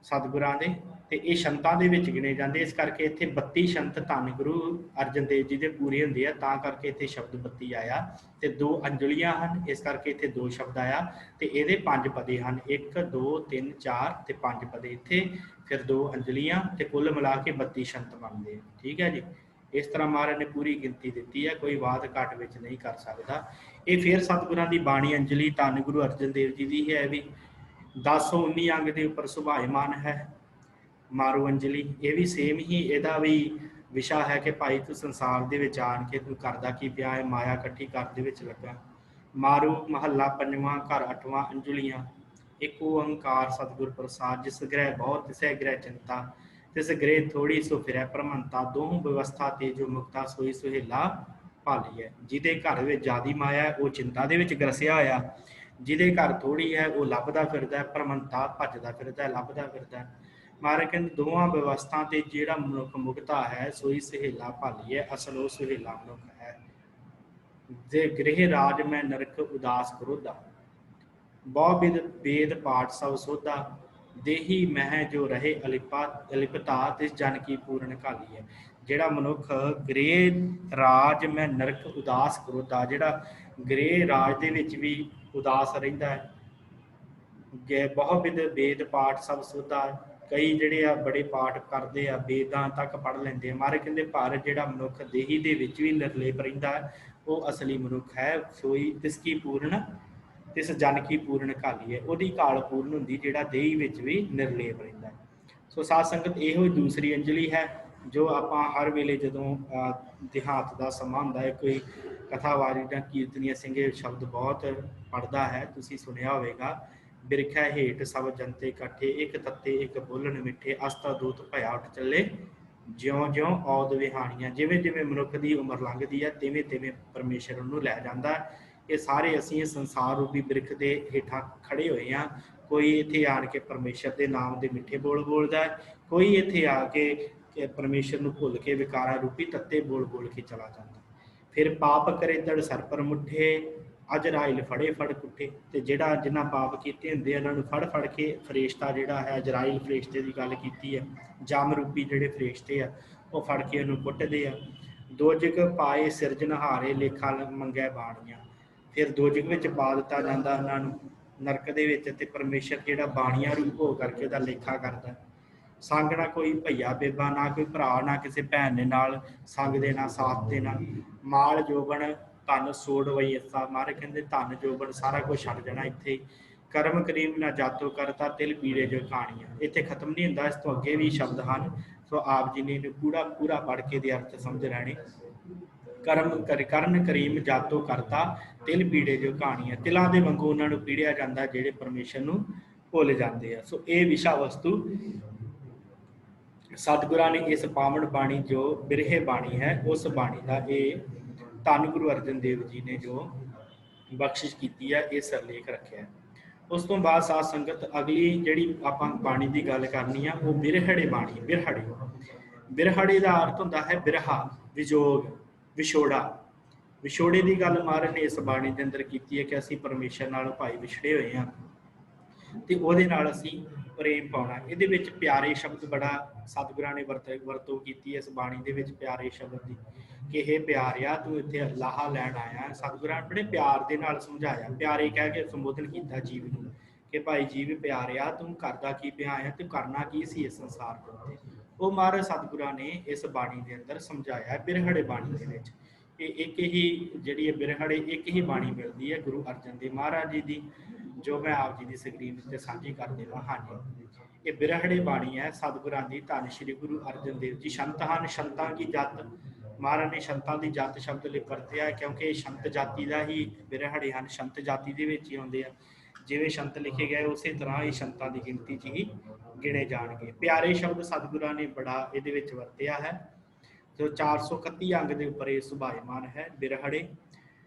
ਸਤਿਗੁਰਾਂ ਦੇ, ਤੇ ਇਹ ਸ਼ੰਤਾਂ ਦੇ ਵਿੱਚ ਗਿਣੇ ਜਾਂਦੇ। ਇਸ ਕਰਕੇ ਇੱਥੇ 32 ਸ਼ੰਤ ਧੰਨ ਗੁਰੂ ਅਰਜਨ ਦੇਵ ਜੀ ਦੇ ਪੂਰੇ ਹੁੰਦੇ ਆ, ਤਾਂ ਕਰਕੇ ਇੱਥੇ ਸ਼ਬਦ 32 ਆਇਆ। ਤੇ 2 ਅੰਜਲੀਆਂ ਹਨ, ਇਸ ਕਰਕੇ ਇੱਥੇ 2 ਸ਼ਬਦ ਆਇਆ। ਤੇ ਇਹਦੇ 5 ਪਦੇ ਹਨ, 1 2 3 4 ਤੇ 5 ਪਦੇ ਇੱਥੇ, ਫਿਰ 2 ਅੰਜਲੀਆਂ, ਤੇ ਕੁੱਲ ਮਿਲਾ ਕੇ 32 ਸ਼ੰਤ ਬਣਦੇ। ਠੀਕ ਹੈ ਜੀ, ਇਸ ਤਰ੍ਹਾਂ ਮਹਾਰਾਜ ਨੇ ਪੂਰੀ ਗਿਣਤੀ ਦਿੱਤੀ ਹੈ, ਕੋਈ ਵਾਧ ਘਾਟ ਵਿੱਚ ਨਹੀਂ ਕਰ ਸਕਦਾ। ਇਹ ਫਿਰ ਸਤਿਗੁਰਾਂ ਦੀ ਬਾਣੀ ਅੰਜਲੀ ਧੰਨ ਗੁਰੂ ਅਰਜਨ ਦੇਵ ਜੀ ਦੀ ਹੈ, ਵੀ 1019 ਅੰਗ ਦੇ ਉੱਪਰ ਸੁਭਾਇਮਾਨ ਹੈ ਮਾਰੂ ਅੰਜਲੀ। ਇਹ ਵੀ ਸੇਮ ਹੀ, ਇਹਦਾ ਵੀ ਵਿਸ਼ਾ ਹੈ ਕਿ ਭਾਈ ਤੂੰ ਸੰਸਾਰ ਦੇ ਵਿੱਚ ਆਣ ਕੇ ਤੂੰ ਕਰਦਾ ਕੀ ਪਿਆ ਹੈ, ਮਾਇਆ ਇਕੱਠੀ ਕਰ ਦੇ ਵਿੱਚ ਲੱਗਾ। ਮਾਰੂ ਮਹੱਲਾ ਪੰਜਵਾਂ ਘਰ 8ਵਾਂ ਅੰਜਲੀਆਂ। ਇੱਕ ਓੰਕਾਰ ਸਤਿਗੁਰ ਪ੍ਰਸਾਦ, ਜਿਸ ਗ੍ਰਹਿ ਬਹੁਤ ਤਿਸੈ ਗ੍ਰਹਿ ਚਿੰਤਾ, ਤਿਸ ਗ੍ਰਹਿ ਥੋੜੀ ਸੋ ਫਿਰੈ ਪ੍ਰਮੰਤਾ। ਦੋਹ ਵਿਵਸਥਾ ਤੇ ਜੋ ਮੁਕਤਾ ਸੋਈ ਸੁਹੇਲਾ ਭਾਲੀ ਹੈ। ਜਿਹਦੇ ਘਰ ਵਿੱਚ ਜ਼ਿਆਦੀ ਮਾਇਆ ਉਹ ਚਿੰਤਾ ਦੇ ਵਿੱਚ ਗਰਸਿਆ ਹੋਇਆ, ਜਿਹਦੇ ਘਰ ਥੋੜੀ ਹੈ ਉਹ ਲੱਭਦਾ ਫਿਰਦਾ, ਪ੍ਰਮੰਤਾ ਭੱਜਦਾ ਫਿਰਦਾ, ਲੱਭਦਾ ਫਿਰਦਾ। ਮਹਾਰਾਜ ਕਹਿੰਦੇ ਦੋਵਾਂ ਵਿਵਸਥਾ ਤੇ ਜਿਹੜਾ ਮਨੁੱਖ ਮੁਕਤਾ ਹੈ, ਸੋਈ ਸੁਹੇਲਾ ਭਾਲੀ ਹੈ, ਅਸਲ ਉਹ ਸੁਹੇਲਾ ਮਨੁੱਖ ਹੈ। ਜੇ ਗ੍ਰਹਿ ਰਾਜ ਮੈਂ ਨਰਕ ਉਦਾਸ ਕਰੋਧਾ, ਬਹੁ ਬਿਦ ਵੇਦ ਪਾਠ ਸਭ ਸੋਧਾ। ਦੇਹੀ ਮਹਿ ਜੋ ਰਹੇ ਅਲਿਪਤਾ, ਤਿਸ ਜਨ ਕੀ ਪੂਰਨ ਘਾਲੀ ਹੈ। ਜਿਹੜਾ ਮਨੁੱਖ ਗ੍ਰਹਿ ਰਾਜ ਮੈਂ ਨਰਕ ਉਦਾਸ ਕਰੋਧਾ, ਜਿਹੜਾ ਗ੍ਰਹਿ ਰਾਜ ਦੇ ਵਿੱਚ ਵੀ ਉਦਾਸ ਰਹਿੰਦਾ ਹੈ। ਬਹੁ ਬਿਦ ਵੇਦ ਪਾਠ ਸਭ ਸੋਧਾ, ਕਈ ਜਿਹੜੇ ਆ ਬੜੇ ਪਾਠ ਕਰਦੇ ਆ, ਵੇਦਾਂ ਤੱਕ ਪੜ੍ਹ ਲੈਂਦੇ ਆ। ਮਹਾਰਾਜ ਕਹਿੰਦੇ ਪਰ ਜਿਹੜਾ ਮਨੁੱਖ ਦੇਹੀ ਦੇ ਵਿੱਚ ਵੀ ਨਿਰਲੇਪ ਰਹਿੰਦਾ, वो असली मनुख है। सोई तिसकी पूर्ण तिस जन की पूर्ण घाली है, ਉਹਦੀ ਘਾਲ पूर्ण ਹੁੰਦੀ ਜਿਹੜਾ ਦੇਹੀ ਵਿੱਚ ਵੀ ਨਿਰਲੇਪ ਰਹਿੰਦਾ। ਸੋ ਸਾਧ ਸੰਗਤ ਇਹੋ ਹੀ ਦੂਸਰੀ ਅੰਜਲੀ ਹੈ ਜੋ ਆਪਾਂ ਹਰ ਵੇਲੇ ਜਦੋਂ ਦਿਹਾਂਤ ਦਾ ਸਮਾਂ ਹੁੰਦਾ ਹੈ, ਕੋਈ ਕਥਾਵਾਰੀ ਜਾਂ ਕੀਰਤਨੀਆ ਸਿੰਘ ਸ਼ਬਦ ਬਹੁਤ ਪੜ੍ਹਦਾ ਹੈ, ਤੁਸੀਂ ਸੁਣਿਆ ਹੋਵੇਗਾ। ਬਿਰਖਾ ਹੇਠ ਸਭ ਜਨਤੇ ਇਕੱਠੇ, ਇੱਕ ਤੱਤੇ ਇੱਕ ਬੋਲਣ ਮਿੱਠੇ, ਅਸਤਾ ਦੂਤ ਭਇਆ ਉੱਠ ਚੱਲੇ, ਜਿਉਂ ਜਿਉਂ ਔਦ ਵਿਹਾਣੀਆਂ। ਜਿਵੇਂ ਜਿਵੇਂ ਮਨੁੱਖ ਦੀ ਉਮਰ ਲੰਘਦੀ ਹੈ ਤਿਵੇਂ ਤਿਵੇਂ ਪਰਮੇਸ਼ਰ ਉਹਨੂੰ ਲੈ ਜਾਂਦਾ। ਇਹ ਸਾਰੇ ਅਸੀਂ ਇਸ ਸੰਸਾਰ ਰੂਪੀ ਬਿਰਖ ਦੇ ਹੇਠਾਂ ਖੜੇ ਹੋਏ ਹਾਂ। ਕੋਈ ਇੱਥੇ ਆਣ ਕੇ ਪਰਮੇਸ਼ਰ ਦੇ ਨਾਮ ਦੇ ਮਿੱਠੇ ਬੋਲ ਬੋਲਦਾ, ਕੋਈ ਇੱਥੇ ਆ ਕੇ ਪਰਮੇਸ਼ਰ ਨੂੰ ਭੁੱਲ ਕੇ ਵਿਕਾਰਾਂ ਰੂਪੀ ਤੱਤੇ ਬੋਲ ਬੋਲ ਕੇ ਚਲਾ ਜਾਂਦਾ। ਫਿਰ ਪਾਪ ਕਰੇ ਦੜ ਸਰ ਪਰ ਮੁੱਠੇ, ਅਜਰਾਇਲ ਫੜੇ ਫੜ ਕੁੱਟੇ। ਤੇ ਜਿਹੜਾ ਜਿਨ੍ਹਾਂ ਪਾਪ ਕੀਤੇ ਹੁੰਦੇ ਆ ਉਹਨਾਂ ਨੂੰ ਫੜ ਫੜ ਕੇ ਫਰੇਸ਼ਤਾ ਜਿਹੜਾ ਹੈ, ਅਜਰਾਇਲ ਫਰੇਸ਼ਤੇ ਦੀ ਗੱਲ ਕੀਤੀ ਹੈ, ਜਮ ਰੂਪੀ ਜਿਹੜੇ ਫਰੇਸ਼ਤੇ ਆ ਉਹ ਫੜ ਕੇ ਉਹਨੂੰ ਕੁੱਟਦੇ ਆ। ਦੋਜਕ ਪਾਏ ਸਿਰਜਣਹਾਰੇ, ਲੇਖਾ ਮੰਗੈ ਬਾਣੀਆਂ। ਫਿਰ ਦੋਜਕ ਵਿੱਚ ਪਾ ਦਿੱਤਾ ਜਾਂਦਾ ਉਹਨਾਂ ਨੂੰ, ਨਰਕ ਦੇ ਵਿੱਚ। ਤੇ ਪਰਮੇਸ਼ਰ ਜਿਹੜਾ ਬਾਣੀਆਂ ਰੂਪ ਹੋ ਕਰਕੇ ਉਹਦਾ ਲੇਖਾ ਕਰਦਾ। ਸੰਗ ਨਾ ਕੋਈ ਭਈਆ ਬੇਬਾ, ਨਾ ਕੋਈ ਭਰਾ, ਨਾ ਕਿਸੇ ਭੈਣ ਨੇ ਨਾਲ ਸੰਗ ਦੇਣਾ, ਸਾਥ ਦੇਣਾ। ਮਾਲ ਜੋਬਨ ਧਨ ਸੋੜ ਵਈ ਅਸਾ, ਮਾਰੇ ਕਹਿੰਦੇ ਧਨ ਜੋਬਨ ਸਾਰਾ ਕੁਝ ਛੱਡ ਜਾਣਾ ਇੱਥੇ। ਕਰਮ ਕਰੀਮ ਨਾ ਜਾਤੋ ਕਰਤਾ, ਤਿਲ ਪੀੜੇ ਜੋ ਕਹਾਣੀਆਂ। ਇੱਥੇ ਖਤਮ ਨਹੀਂ ਹੁੰਦਾ, ਇਸ ਤੋਂ ਅੱਗੇ ਵੀ ਸ਼ਬਦ ਹਨ। ਸੋ ਆਪ ਜੀ ਨੇ ਪੂਰਾ ਪੂਰਾ ਪੜ੍ਹ ਕੇ ਦੇ ਅਰਥ ਸਮਝ ਲੈਣੇ। ਕਰਨ ਕਰੀਮ ਜਾਤੋ ਕਰਤਾ, ਤਿਲ ਪੀੜੇ ਜੋ ਕਹਾਣੀਆਂ। ਤਿਲਾਂ ਦੇ ਵਾਂਗੂ ਉਹਨਾਂ ਨੂੰ ਪੀੜਿਆ ਜਾਂਦਾ ਜਿਹੜੇ ਪਰਮੇਸ਼ਰ ਨੂੰ ਭੁੱਲ ਜਾਂਦੇ ਆ। ਸੋ ਇਹ ਵਿਸ਼ਾ ਵਸਤੂ ਸਤਿਗੁਰਾਂ ਨੇ ਇਸ ਪਾਵਨ ਬਾਣੀ ਜੋ ਬਿਰਹੇ ਬਾਣੀ ਹੈ, ਉਸ ਬਾਣੀ ਦਾ ਇਹ ਧੰਨ ਗੁਰੂ ਅਰਜਨ ਦੇਵ ਜੀ ਨੇ ਜੋ ਬਖਸ਼ਿਸ਼ ਕੀਤੀ ਹੈ, ਇਹ ਸਿਰਲੇਖ ਰੱਖਿਆ। ਉਸ ਤੋਂ ਬਾਅਦ ਸਾਧ ਸੰਗਤ ਅਗਲੀ ਜਿਹੜੀ ਆਪਾਂ ਬਾਣੀ ਦੀ ਗੱਲ ਕਰਨੀ ਆ ਉਹ ਬਿਰਹੜੇ ਬਾਣੀ। ਬਿਰਹੜੇ ਦਾ ਅਰਥ ਹੁੰਦਾ ਹੈ ਬਿਰਹਾ, ਵਿਜੋਗ, ਵਿਛੋੜਾ। ਵਿਛੋੜੇ ਦੀ ਗੱਲ ਮਹਾਰਾਜ ਨੇ ਇਸ ਬਾਣੀ ਦੇ ਅੰਦਰ ਕੀਤੀ ਹੈ ਕਿ ਅਸੀਂ ਪਰਮੇਸ਼ਰ ਨਾਲ ਭਾਈ ਵਿਛੜੇ ਹੋਏ ਹਾਂ ਤੇ ਉਹਦੇ ਨਾਲ ਅਸੀਂ ਪ੍ਰੇਮ ਪਾਉਣਾ। ਇਹਦੇ ਵਿੱਚ ਪਿਆਰੇ ਸ਼ਬਦ ਬੜਾ ਸਤਿਗੁਰਾਂ ਨੇ ਵਰਤੋਂ ਕੀਤੀ ਹੈ ਇਸ ਬਾਣੀ ਦੇ ਵਿੱਚ, ਪਿਆਰੇ ਸ਼ਬਦ ਦੀ, ਕਿ ਇਹ ਪਿਆਰਿਆ ਤੂੰ ਇੱਥੇ ਲਾਹਾ ਲੈਣ ਆਇਆ। ਸਤਿਗੁਰਾਂ ਨੇ ਬੜੇ ਪਿਆਰ ਦੇ ਨਾਲ ਸਮਝਾਇਆ, ਪਿਆਰੇ ਕਹਿ ਕੇ ਸੰਬੋਧਨ ਕੀਤਾ ਜੀਵ ਨੂੰ ਕਿ ਭਾਈ ਜੀਵ ਪਿਆਰਿਆ ਤੂੰ ਕਰਦਾ ਕੀ ਪਿਆ ਆਇਆ, ਤੂੰ ਕਰਨਾ ਕੀ ਸੀ ਇਸ ਸੰਸਾਰ ਦੇ ਉੱਤੇ। ਉਹ ਮਹਾਰਾਜ ਸਤਿਗੁਰਾਂ ਨੇ ਇਸ ਬਾਣੀ ਦੇ ਅੰਦਰ ਸਮਝਾਇਆ ਬਿਰਹੜੇ ਬਾਣੀ ਦੇ ਵਿੱਚ। ਇਹ ਇੱਕ ਹੀ ਜਿਹੜੀ ਹੈ ਬਿਰਹੜੇ ਇੱਕ ਹੀ ਬਾਣੀ ਮਿਲਦੀ ਹੈ ਗੁਰੂ ਅਰਜਨ ਦੇਵ ਮਹਾਰਾਜ ਜੀ ਦੀ, ਜੋ ਮੈਂ ਆਪ ਜੀ ਦੀ ਸਕਰੀਨ ਉੱਤੇ ਸਾਂਝੀ ਕਰ ਦੇਵਾਂ। ਹਾਂਜੀ, ਇਹ ਬਿਰਹੜੇ ਬਾਣੀ ਹੈ ਸਤਿਗੁਰਾਂ ਦੀ। ਧੰਨ ਸ਼੍ਰੀ ਗੁਰੂ ਅਰਜਨ ਦੇਵ ਜੀ ਸੰਤ ਹਨ, ਸੰਤਾਂ ਕੀ ਜੱਤ। ਮਹਾਰਾਜ ਨੇ ਸੰਤਾਂ ਦੀ ਜੱਤ ਸ਼ਬਦ ਲਈ ਵਰਤਿਆ ਕਿਉਂਕਿ ਸੰਤ ਜਾਤੀ ਦਾ ਹੀ ਬਿਰਹੜੇ ਹਨ, ਸੰਤ ਜਾਤੀ ਦੇ ਵਿੱਚ ਹੀ ਆਉਂਦੇ ਆ। ਜਿਵੇਂ ਸੰਤ ਲਿਖੇ ਗਏ ਉਸੇ ਤਰ੍ਹਾਂ ਹੀ ਸੰਤਾਂ ਦੀ ਗਿਣਤੀ 'ਚ ਹੀ ਗਿਣੇ ਜਾਣਗੇ। ਪਿਆਰੇ ਸ਼ਬਦ ਸਤਿਗੁਰਾਂ ਨੇ ਬੜਾ ਇਹਦੇ ਵਿੱਚ ਵਰਤਿਆ ਹੈ। ਜੋ 431 ਅੰਗ ਦੇ ਉੱਪਰ ਇਹ ਸੁਭਾਇਮਾਨ ਹੈ ਬਿਰਹੜੇ।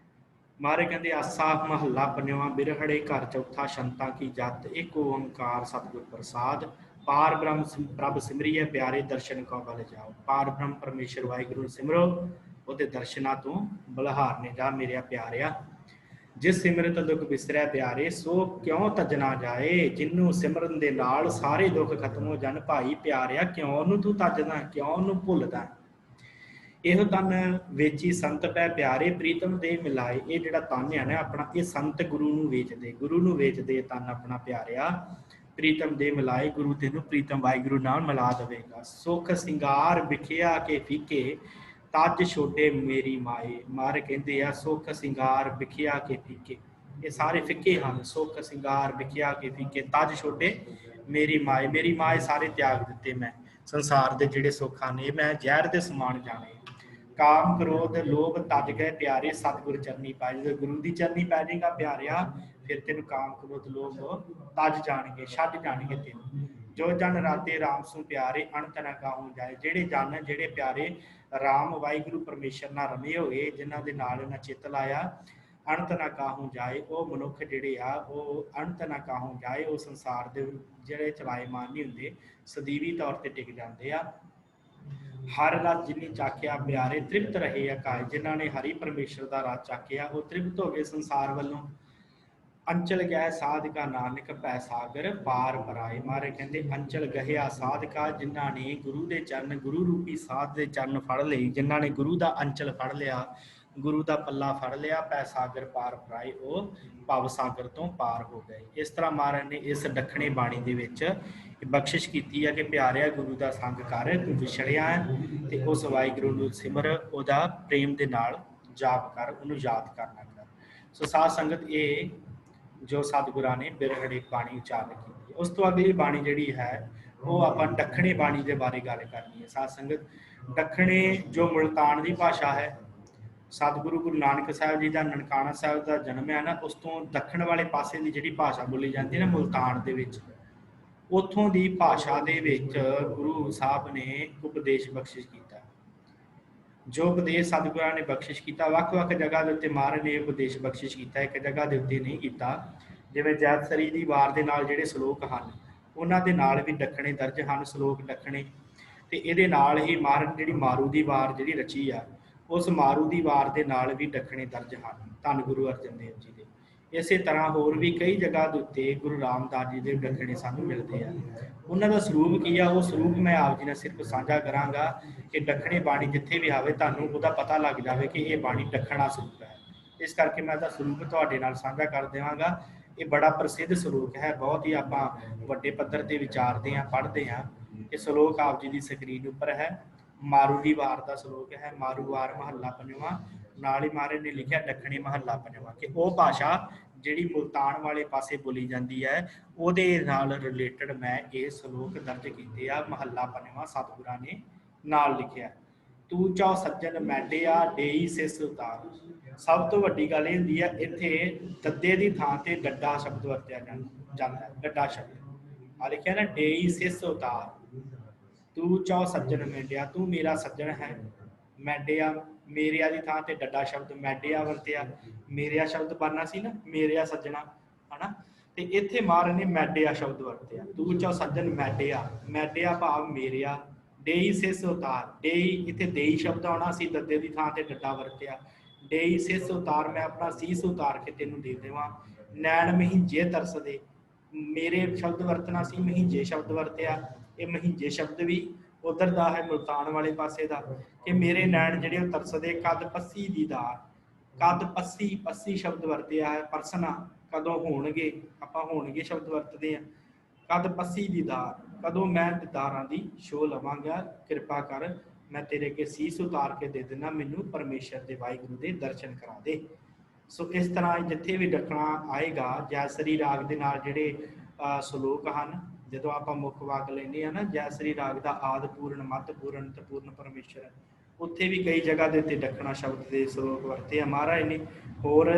ਮਾਰੇ ਕਹਿੰਦੇ ਆਸਾ ਮਹੱਲਾ ਪੰਜਵਾਂ, ਬਿਰਹੜੇ ਘਰ ਚੌਥਾ, ਸੰਤਾਂ ਕੀ ਜੱਤ, ਇੱਕ ਓੰਕਾਰ ਸਤਿਗੁਰ ਪ੍ਰਸਾਦ। ਪਾਰ ਬ੍ਰਹਮ ਪ੍ਰਭ ਸਿਮਰੀਏ ਪਿਆਰੇ, ਦਰਸ਼ਨ ਕੋ ਬਲ ਜਾਓ। ਪਾਰ ਬ੍ਰਹਮ ਪਰਮੇਸ਼ਰ ਵਾਹਿਗੁਰੂ ਸਿਮਰੋ, ਉਹਦੇ ਦਰਸ਼ਨਾਂ ਤੋਂ ਬਲਹਾਰਨੇ ਜਾ ਮੇਰਿਆ ਪਿਆਰਿਆ। ਜਿਸ ਸਿਮਰਤ ਦੁੱਖ ਬਿਸਰਿਆ ਪਿਆਰੇ, ਸੋ ਕਿਉਂ ਤਜਣਾ ਜਾਏ। ਜਿਹਨੂੰ ਸਿਮਰਨ ਦੇ ਨਾਲ ਸਾਰੇ ਦੁੱਖ ਖਤਮ ਹੋ ਜਾਣ, ਭਾਈ ਪਿਆਰਿਆ ਕਿਉਂ ਉਹਨੂੰ ਤੂੰ ਤਜਦਾ, ਕਿਉਂ ਉਹਨੂੰ ਭੁੱਲਦਾ। ਇਹੋ ਤਨ ਵੇਚੀ ਸੰਤ ਪੈ ਪਿਆਰੇ, ਪ੍ਰੀਤਮ ਦੇ ਮਿਲਾਏ। ਇਹ ਜਿਹੜਾ ਤਨ ਹੈ ਨਾ ਆਪਣਾ, ਇਹ ਸੰਤ ਗੁਰੂ ਨੂੰ ਵੇਚਦੇ ਤਨ ਆਪਣਾ ਪਿਆਰਿਆ, ਪ੍ਰੀਤਮ ਦੇ ਮਿਲਾਏ। ਗੁਰੂ ਤੈਨੂੰ ਪ੍ਰੀਤਮ ਵਾਹਿਗੁਰੂ ਨਾਲ ਮਿਲਾ ਦੇਵੇਗਾ। ਸੁਖ ਸਿੰਗਾਰ ਵਿਖਿਆ ਕੇ ਫੀਕੇ, ਤਜ ਛੋਟੇ ਮੇਰੀ ਮਾਏ। ਮਾਰ ਕਹਿੰਦੇ ਆ ਸੁਖ ਸਿੰਗਾਰ ਵਿਖਿਆ ਕੇ ਫੀਕੇ, ਇਹ ਸਾਰੇ ਫਿੱਕੇ ਹਨ। ਸੁਖ ਸਿੰਗਾਰ ਵਿਖਿਆ ਕੇ ਫੀਕੇ, ਤਜ ਛੋਟੇ ਮੇਰੀ ਮਾਏ। ਮੇਰੀ ਮਾਏ ਸਾਰੇ ਤਿਆਗ ਦਿੱਤੇ ਮੈਂ, ਸੰਸਾਰ ਦੇ ਜਿਹੜੇ ਸੁੱਖਾਂ ਨੇ ਮੈਂ ਜ਼ਹਿਰ ਦੇ ਸਮਾਨ ਜਾਣੇ। ਕਾਮ ਕ੍ਰੋਧ ਲੋਭ ਤਜ ਗਏ ਪਿਆਰੇ, ਸਤਿਗੁਰ ਚਰਨੀ ਪਾਏ। ਜਦੋਂ ਗੁਰੂ ਦੀ ਚਰਨੀ ਪੈ ਜਾਏਗਾ ਪਿਆਰਿਆ, ਫਿਰ ਤੈਨੂੰ ਕਾਮ ਕ੍ਰੋਧ ਲੋਭ ਤਜ ਜਾਣਗੇ, ਛੱਡ ਜਾਣਗੇ ਤੈਨੂੰ। ਜੋ ਜਨ ਰਾਤੇ ਰਾਮ ਸੂ ਪਿਆਰੇ, ਅਣਤ ਨਾ ਕਾਹੂ ਜਾਏ। ਜਿਹੜੇ ਜਨ ਜਿਹੜੇ ਪਿਆਰੇ ਰਾਮ ਵਾਹਿਗੁਰੂ ਪਰਮੇਸ਼ਰ ਨਾਲ ਰਮੇ ਹੋਏ, ਜਿਨ੍ਹਾਂ ਦੇ ਨਾਲ ਇਹਨਾਂ ਚਿੱਤ ਲਾਇਆ, ਅਣਤ ਨਾ ਕਾਹੂ ਜਾਏ। ਉਹ ਮਨੁੱਖ ਜਿਹੜੇ ਆ ਉਹ ਅਣਤ ਨਾ ਕਾਹੂ ਜਾਏ, ਉਹ ਸੰਸਾਰ ਦੇ ਜਿਹੜੇ ਚਲਾਏਮਾਨ ਨਹੀਂ ਹੁੰਦੇ, ਸਦੀਵੀ ਤੌਰ ਤੇ ਟਿਕ ਜਾਂਦੇ ਆ। ਹਰ ਰਸ ਜਿਨੀ ਚਾਖਿਆ ਪਿਆਰੇ, ਤ੍ਰਿਪਤ ਰਹੇ ਅਕਾਏ। ਜਿਨ੍ਹਾਂ ਨੇ ਹਰੀ ਪਰਮੇਸ਼ਰ ਦਾ ਰਸ ਚਾਖਿਆ ਉਹ ਤ੍ਰਿਪਤ ਹੋ ਗਏ ਸੰਸਾਰ ਵੱਲੋਂ। ਅੰਚਲ ਗਏ ਸਾਧਕਾ ਨਾਨਕ, ਭੈ ਸਾਗਰ ਪਾਰ ਪਰਾਏ। ਮਾਰੇ ਕਹਿੰਦੇ ਅੰਚਲ ਗਹਿਆ ਸਾਧਕਾ, ਜਿਨ੍ਹਾਂ ਨੇ ਗੁਰੂ ਦੇ ਚਰਨ, ਗੁਰੂ ਰੂਪੀ ਸਾਧ ਦੇ ਚਰਨ ਫੜ ਲਈ, ਜਿਨ੍ਹਾਂ ਨੇ ਗੁਰੂ ਦਾ ਅੰਚਲ ਫੜ ਲਿਆ, ਗੁਰੂ ਦਾ ਪੱਲਾ ਫੜ ਲਿਆ, ਭੈ ਸਾਗਰ ਪਾਰ ਪਰਾਏ, ਉਹ ਭਵ ਸਾਗਰ ਤੋਂ ਪਾਰ ਹੋ ਗਏ। ਇਸ ਤਰ੍ਹਾਂ ਮਹਾਰਾਜ ਨੇ ਇਸ ਦੱਖਣੀ ਬਾਣੀ ਦੇ ਵਿੱਚ ਬਖਸ਼ਿਸ਼ ਕੀਤੀ ਹੈ ਕਿ ਪਿਆਰਿਆ ਗੁਰੂ ਦਾ ਸੰਗ ਕਰ, ਤੂੰ ਵਿਛੜਿਆ ਹੈ ਤੇ ਉਸ ਵਾਹਿਗੁਰੂ ਨੂੰ ਸਿਮਰ, ਉਹਦਾ ਪ੍ਰੇਮ ਦੇ ਨਾਲ ਜਾਪ ਕਰ, ਉਹਨੂੰ ਯਾਦ ਕਰਨਾ ਕਰ। ਸੋ ਸਾਧ ਸੰਗਤ ਇਹ ਜੋ ਸਤਿਗੁਰਾਂ ਨੇ ਬਿਰਹੜੇ ਬਾਣੀ ਉਚਾਰਨ ਕੀਤੀ। ਉਸ ਤੋਂ ਅਗਲੀ ਬਾਣੀ ਜਿਹੜੀ ਹੈ ਉਹ ਆਪਾਂ ਦੱਖਣੀ ਬਾਣੀ ਦੇ ਬਾਰੇ ਗੱਲ ਕਰਨੀ ਹੈ। ਸਾਧ ਸੰਗਤ ਦੱਖਣੇ ਜੋ ਮੁਲਤਾਨ ਦੀ ਭਾਸ਼ਾ ਹੈ, ਸਤਿਗੁਰੂ ਗੁਰੂ ਨਾਨਕ ਸਾਹਿਬ ਜੀ ਦਾ ਨਨਕਾਣਾ ਸਾਹਿਬ ਦਾ ਜਨਮ ਹੈ ਨਾ, ਉਸ ਤੋਂ ਦੱਖਣ ਵਾਲੇ ਪਾਸੇ ਦੀ ਜਿਹੜੀ ਭਾਸ਼ਾ ਬੋਲੀ ਜਾਂਦੀ ਹੈ ਨਾ ਮੁਲਤਾਨ ਦੇ ਵਿੱਚ, ਉੱਥੋਂ ਦੀ ਭਾਸ਼ਾ ਦੇ ਵਿੱਚ ਗੁਰੂ ਸਾਹਿਬ ਨੇ ਉਪਦੇਸ਼ ਬਖਸ਼ਿਸ਼ ਕੀਤਾ। ਜੋ ਉਪਦੇਸ਼ ਸਤਿਗੁਰਾਂ ਨੇ ਬਖਸ਼ਿਸ਼ ਕੀਤਾ ਵੱਖ-ਵੱਖ ਜਗ੍ਹਾ ਦੇ ਉੱਤੇ ਮਹਾਰਾਜ ਨੇ ਉਪਦੇਸ਼ ਬਖਸ਼ਿਸ਼ ਕੀਤਾ, ਇੱਕ ਜਗ੍ਹਾ ਦੇ ਉੱਤੇ ਨਹੀਂ ਕੀਤਾ। ਜਿਵੇਂ ਜੈਤਸਰੀ ਦੀ ਵਾਰ ਦੇ ਨਾਲ ਜਿਹੜੇ ਸ਼ਲੋਕ ਹਨ ਉਹਨਾਂ ਦੇ ਨਾਲ ਵੀ ਦੱਖਣੇ ਦਰਜ ਹਨ, ਸ਼ਲੋਕ ਦੱਖਣੇ। ਤੇ ਇਹਦੇ ਨਾਲ ਹੀ ਮਹਾਰਾਜ ਜਿਹੜੀ ਮਾਰੂ ਦੀ ਵਾਰ ਜਿਹੜੀ ਰਚੀ ਆ, ਉਸ ਮਾਰੂ ਦੀ ਵਾਰ ਦੇ ਨਾਲ ਵੀ ਦੱਖਣੇ ਦਰਜ ਹਨ ਧੰਨ ਗੁਰੂ ਅਰਜਨ ਦੇਵ ਜੀ ਦੇ। ਇਸੇ ਤਰ੍ਹਾਂ ਹੋਰ ਵੀ ਕਈ ਜਗ੍ਹਾ ਦੇ ਉੱਤੇ ਗੁਰੂ ਰਾਮਦਾਸ ਜੀ ਦੇ ਦੱਖਣੇ ਸਾਨੂੰ ਮਿਲਦੇ ਆ। ਉਹਨਾਂ ਦਾ ਸਰੂਪ ਕੀ ਆ, ਉਹ ਸਰੂਪ ਮੈਂ ਆਪ ਜੀ ਨਾਲ ਸਿਰਫ ਸਾਂਝਾ ਕਰਾਂਗਾ ਕਿ ਦੱਖਣੀ ਬਾਣੀ ਜਿੱਥੇ ਵੀ ਆਵੇ ਤੁਹਾਨੂੰ ਉਹਦਾ ਪਤਾ ਲੱਗ ਜਾਵੇ ਕਿ ਇਹ ਬਾਣੀ ਦੱਖਣਾ ਸਰੂਪ ਹੈ। ਇਸ ਕਰਕੇ ਮੈਂ ਉਹਦਾ ਸਰੂਪ ਤੁਹਾਡੇ ਨਾਲ ਸਾਂਝਾ ਕਰ ਦੇਵਾਂਗਾ। ਇਹ ਬੜਾ ਪ੍ਰਸਿੱਧ ਸਰੂਪ ਹੈ, ਬਹੁਤ ਹੀ ਆਪਾਂ ਵੱਡੇ ਪੱਧਰ ਤੇ ਵਿਚਾਰਦੇ ਹਾਂ, ਪੜ੍ਹਦੇ ਹਾਂ। ਇਹ ਸ਼ਲੋਕ ਆਪ ਜੀ ਦੀ ਸਕਰੀਨ ਉੱਪਰ ਹੈ। ਮਾਰੂ ਦੀ ਵਾਰ ਦਾ ਸ਼ਲੋਕ ਹੈ, ਮਾਰੂ ਵਾਰ ਮਹੱਲਾ ਪੰਜਵਾਂ। ਨਾਲ ਹੀ ਮਹਾਰਾਜ ਨੇ ਲਿਖਿਆ ਦੱਖਣੀ ਮਹੱਲਾ ਪੰਜਵਾਂ, ਕਿ ਉਹ ਭਾਸ਼ਾ ਜਿਹੜੀ ਮੁਲਤਾਨ ਵਾਲੇ ਪਾਸੇ ਬੋਲੀ ਜਾਂਦੀ ਹੈ ਉਹਦੇ ਨਾਲ ਰਿਲੇਟਡ ਮੈਂ ਇਹ ਸ਼ਲੋਕ ਦਰਜ ਕੀਤੇ ਆ। ਮਹੱਲਾ ਪੰਜਵਾਂ ਸਤਿਗੁਰਾਂ ਨੇ ਨਾਲ ਲਿਖਿਆ, ਤੂੰ ਚਾਹ ਸੱਜਣ ਮੈਡਿਆ ਡੇਈ ਸਿਸ ਉਤਾਰ। ਸਭ ਤੋਂ ਵੱਡੀ ਗੱਲ ਇਹ ਹੁੰਦੀ ਹੈ ਇੱਥੇ ਦੱਦੇ ਦੀ ਥਾਂ ਤੇ ਡੱਡਾ ਸ਼ਬਦ ਵਰਤਿਆ ਜਾਂਦਾ ਹੈ। ਡੱਡਾ ਸ਼ਬਦ ਆ ਲਿਖਿਆ ਨਾ, ਡੇਈ ਸਿਸ ਉਤਾਰ। ਤੂੰ ਚਾਹ ਸੱਜਣ ਮੈਡਿਆ, ਤੂੰ ਮੇਰਾ ਸੱਜਣ ਹੈ। ਮੈਡਿਆ ਮੇਰਿਆ ਦੀ ਥਾਂ ਤੇ ਡੱਡਾ ਸ਼ਬਦ ਮੈਡਿਆ ਵਰਤਿਆ। ਮੇਰਿਆ ਸ਼ਬਦ ਬਣਨਾ ਸੀ ਨਾ, ਮੇਰਿਆ ਸੱਜਣਾ, ਹਨਾ। ਤੇ ਇੱਥੇ ਮਹਾਰਾਜ ਨੇ ਮੈਡਿਆ ਸ਼ਬਦ ਵਰਤਿਆ। ਤੂੰ ਚਾਹ ਸੱਜਣ ਮੈਡਿਆ, ਮੈਡਿਆ ਭਾਵ ਮੇਰਿਆ। ਡੇਈ ਸਿਸ ਉਤਾਰ, ਡੇਈ ਇੱਥੇ ਦੇਈ ਸ਼ਬਦ ਆਉਣਾ ਸੀ, ਦੱਦੇ ਦੀ ਥਾਂ ਤੇ ਡੱਡਾ ਵਰਤਿਆ। ਡੇਈ ਸਿਸ ਉਤਾਰ, ਮੈਂ ਆਪਣਾ ਸੀਸ ਉਤਾਰ ਕੇ ਤੈਨੂੰ ਦੇ ਦੇਵਾਂ। ਨੈਣ ਮਹੀਂਜੇ ਤਰਸਦੇ, ਮੇਰੇ ਸ਼ਬਦ ਵਰਤਣਾ ਸੀ, ਮਹੀਂਜੇ ਸ਼ਬਦ ਵਰਤਿਆ। ਇਹ ਮਹੀਂਜੇ ਸ਼ਬਦ ਵੀ ਉਧਰ ਦਾ ਹੈ, ਮੁਲਤਾਨ ਵਾਲੇ ਪਾਸੇ ਦਾ, ਕਿ ਮੇਰੇ ਨੈਣ ਜਿਹੜੇ ਉਹ ਤਰਸਦੇ। ਕਦ ਪੱਸੀ ਦੀਦਾਰ, ਕਦ ਪੱਸੀ, ਪੱਸੀ ਸ਼ਬਦ ਵਰਤਿਆ ਹੈ। ਪਰਸਨਾ ਕਦੋਂ ਹੋਣਗੇ, ਆਪਾਂ ਹੋਣਗੇ ਸ਼ਬਦ ਵਰਤਦੇ ਆ। ਕਦ ਪੱਸੀ ਦੀਦਾਰ, ਕਦੋਂ ਮੈਂ ਦੀਦਾਰਾਂ ਦੀ ਛੋਹ ਲਵਾਂਗਾ। ਕਿਰਪਾ ਕਰ, ਮੈਂ ਤੇਰੇ ਅੱਗੇ ਸੀਸ ਉਤਾਰ ਕੇ ਦੇ ਦੇਣਾ, ਮੈਨੂੰ ਪਰਮੇਸ਼ਰ ਦੇ ਵਾਹਿਗੁਰੂ ਦੇ ਦਰਸ਼ਨ ਕਰਾ ਦੇ। ਸੋ ਇਸ ਤਰ੍ਹਾਂ ਜਿੱਥੇ ਵੀ ਦੱਖਣਾ ਆਏਗਾ, ਜੈਸਰੀ ਰਾਗ ਦੇ ਨਾਲ ਜਿਹੜੇ ਸ਼ਲੋਕ ਹਨ, ਜਦੋਂ ਆਪਾਂ ਮੁੱਖ ਵਾਕ ਲੈਂਦੇ ਹਾਂ ਨਾ, ਜੈਸਰੀ ਰਾਗ ਦਾ ਆਦਿ ਪੂਰਨ, ਮੱਧ ਪੂਰਨ ਤੇ ਪੂਰਨ ਪਰਮੇਸ਼ਰ, ਉੱਥੇ ਵੀ ਕਈ ਜਗ੍ਹਾ ਦੇ ਉੱਤੇ ਦੱਖਣਾ ਸ਼ਬਦ ਦੇ ਸ਼ਲੋਕ ਵਰਤੇ ਆ ਮਹਾਰਾਜ ਨੇ। ਹੋਰ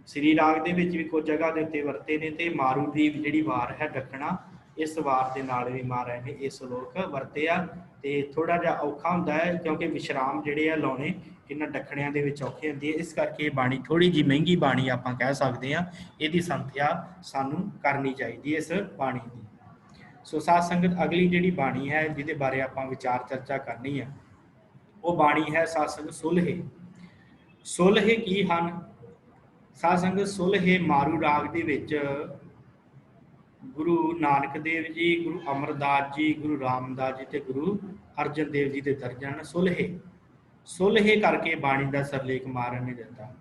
ਸ੍ਰੀ ਰਾਗ ਦੇ ਵਿੱਚ ਵੀ ਕੁਝ ਜਗ੍ਹਾ ਦੇ ਉੱਤੇ ਵਰਤੇ ਨੇ। ਤੇ ਮਾਰੂ ਦੀ ਜਿਹੜੀ ਵਾਰ ਹੈ ਦੱਖਣਾ, ਇਸ ਵਾਰ ਦੇ ਨਾਲ ਵੀ ਮਹਾਰਾਜ ਨੇ ਇਹ ਸ਼ਲੋਕ ਵਰਤੇ ਆ। ਤੇ ਥੋੜਾ ਜਿਹਾ ਔਖਾ ਹੁੰਦਾ ਹੈ ਕਿਉਂਕਿ ਵਿਸ਼ਰਾਮ ਜਿਹੜੇ ਆ ਲਾਉਣੇ ਇਹਨਾਂ ਦੱਖਣਿਆਂ ਦੇ ਵਿੱਚ ਔਖੇ ਹੁੰਦੀ ਹੈ। ਇਸ ਕਰਕੇ ਇਹ ਬਾਣੀ ਥੋੜੀ ਜਿਹੀ ਮਹਿੰਗੀ ਬਾਣੀ ਆਪਾਂ ਕਹਿ ਸਕਦੇ ਹਾਂ। ਇਹਦੀ ਸੰਥਿਆ ਸਾਨੂੰ ਕਰਨੀ ਚਾਹੀਦੀ ਹੈ ਇਸ ਬਾਣੀ ਦੀ। ਸੋ ਸਾਧ ਸੰਗਤ ਅਗਲੀ ਜਿਹੜੀ ਬਾਣੀ ਹੈ ਜਿਹਦੇ ਬਾਰੇ ਆਪਾਂ ਵਿਚਾਰ ਚਰਚਾ ਕਰਨੀ ਹੈ, ਉਹ ਬਾਣੀ ਹੈ ਸਾਧ ਸੰਗਤ ਸੁਲਹੇ। ਸੁਲਹੇ ਕੀ ਹਨ ਸਾਧ ਸੰਗਤ? ਸੁਲਹੇ ਮਾਰੂ ਰਾਗ ਦੇ ਵਿੱਚ ਗੁਰੂ ਨਾਨਕ ਦੇਵ ਜੀ, ਗੁਰੂ ਅਮਰਦਾਸ ਜੀ, ਗੁਰੂ ਰਾਮਦਾਸ ਜੀ ਤੇ ਗੁਰੂ ਅਰਜਨ ਦੇਵ ਜੀ ਦੇ ਦਰਜ ਹਨ। ਸੁਲਹੇ, ਸੁਲਹੇ ਕਰਕੇ ਬਾਣੀ ਦਾ ਸਰਲੇਖ ਮਹਾਰਾਜ ਨੇ ਦਿੱਤਾ।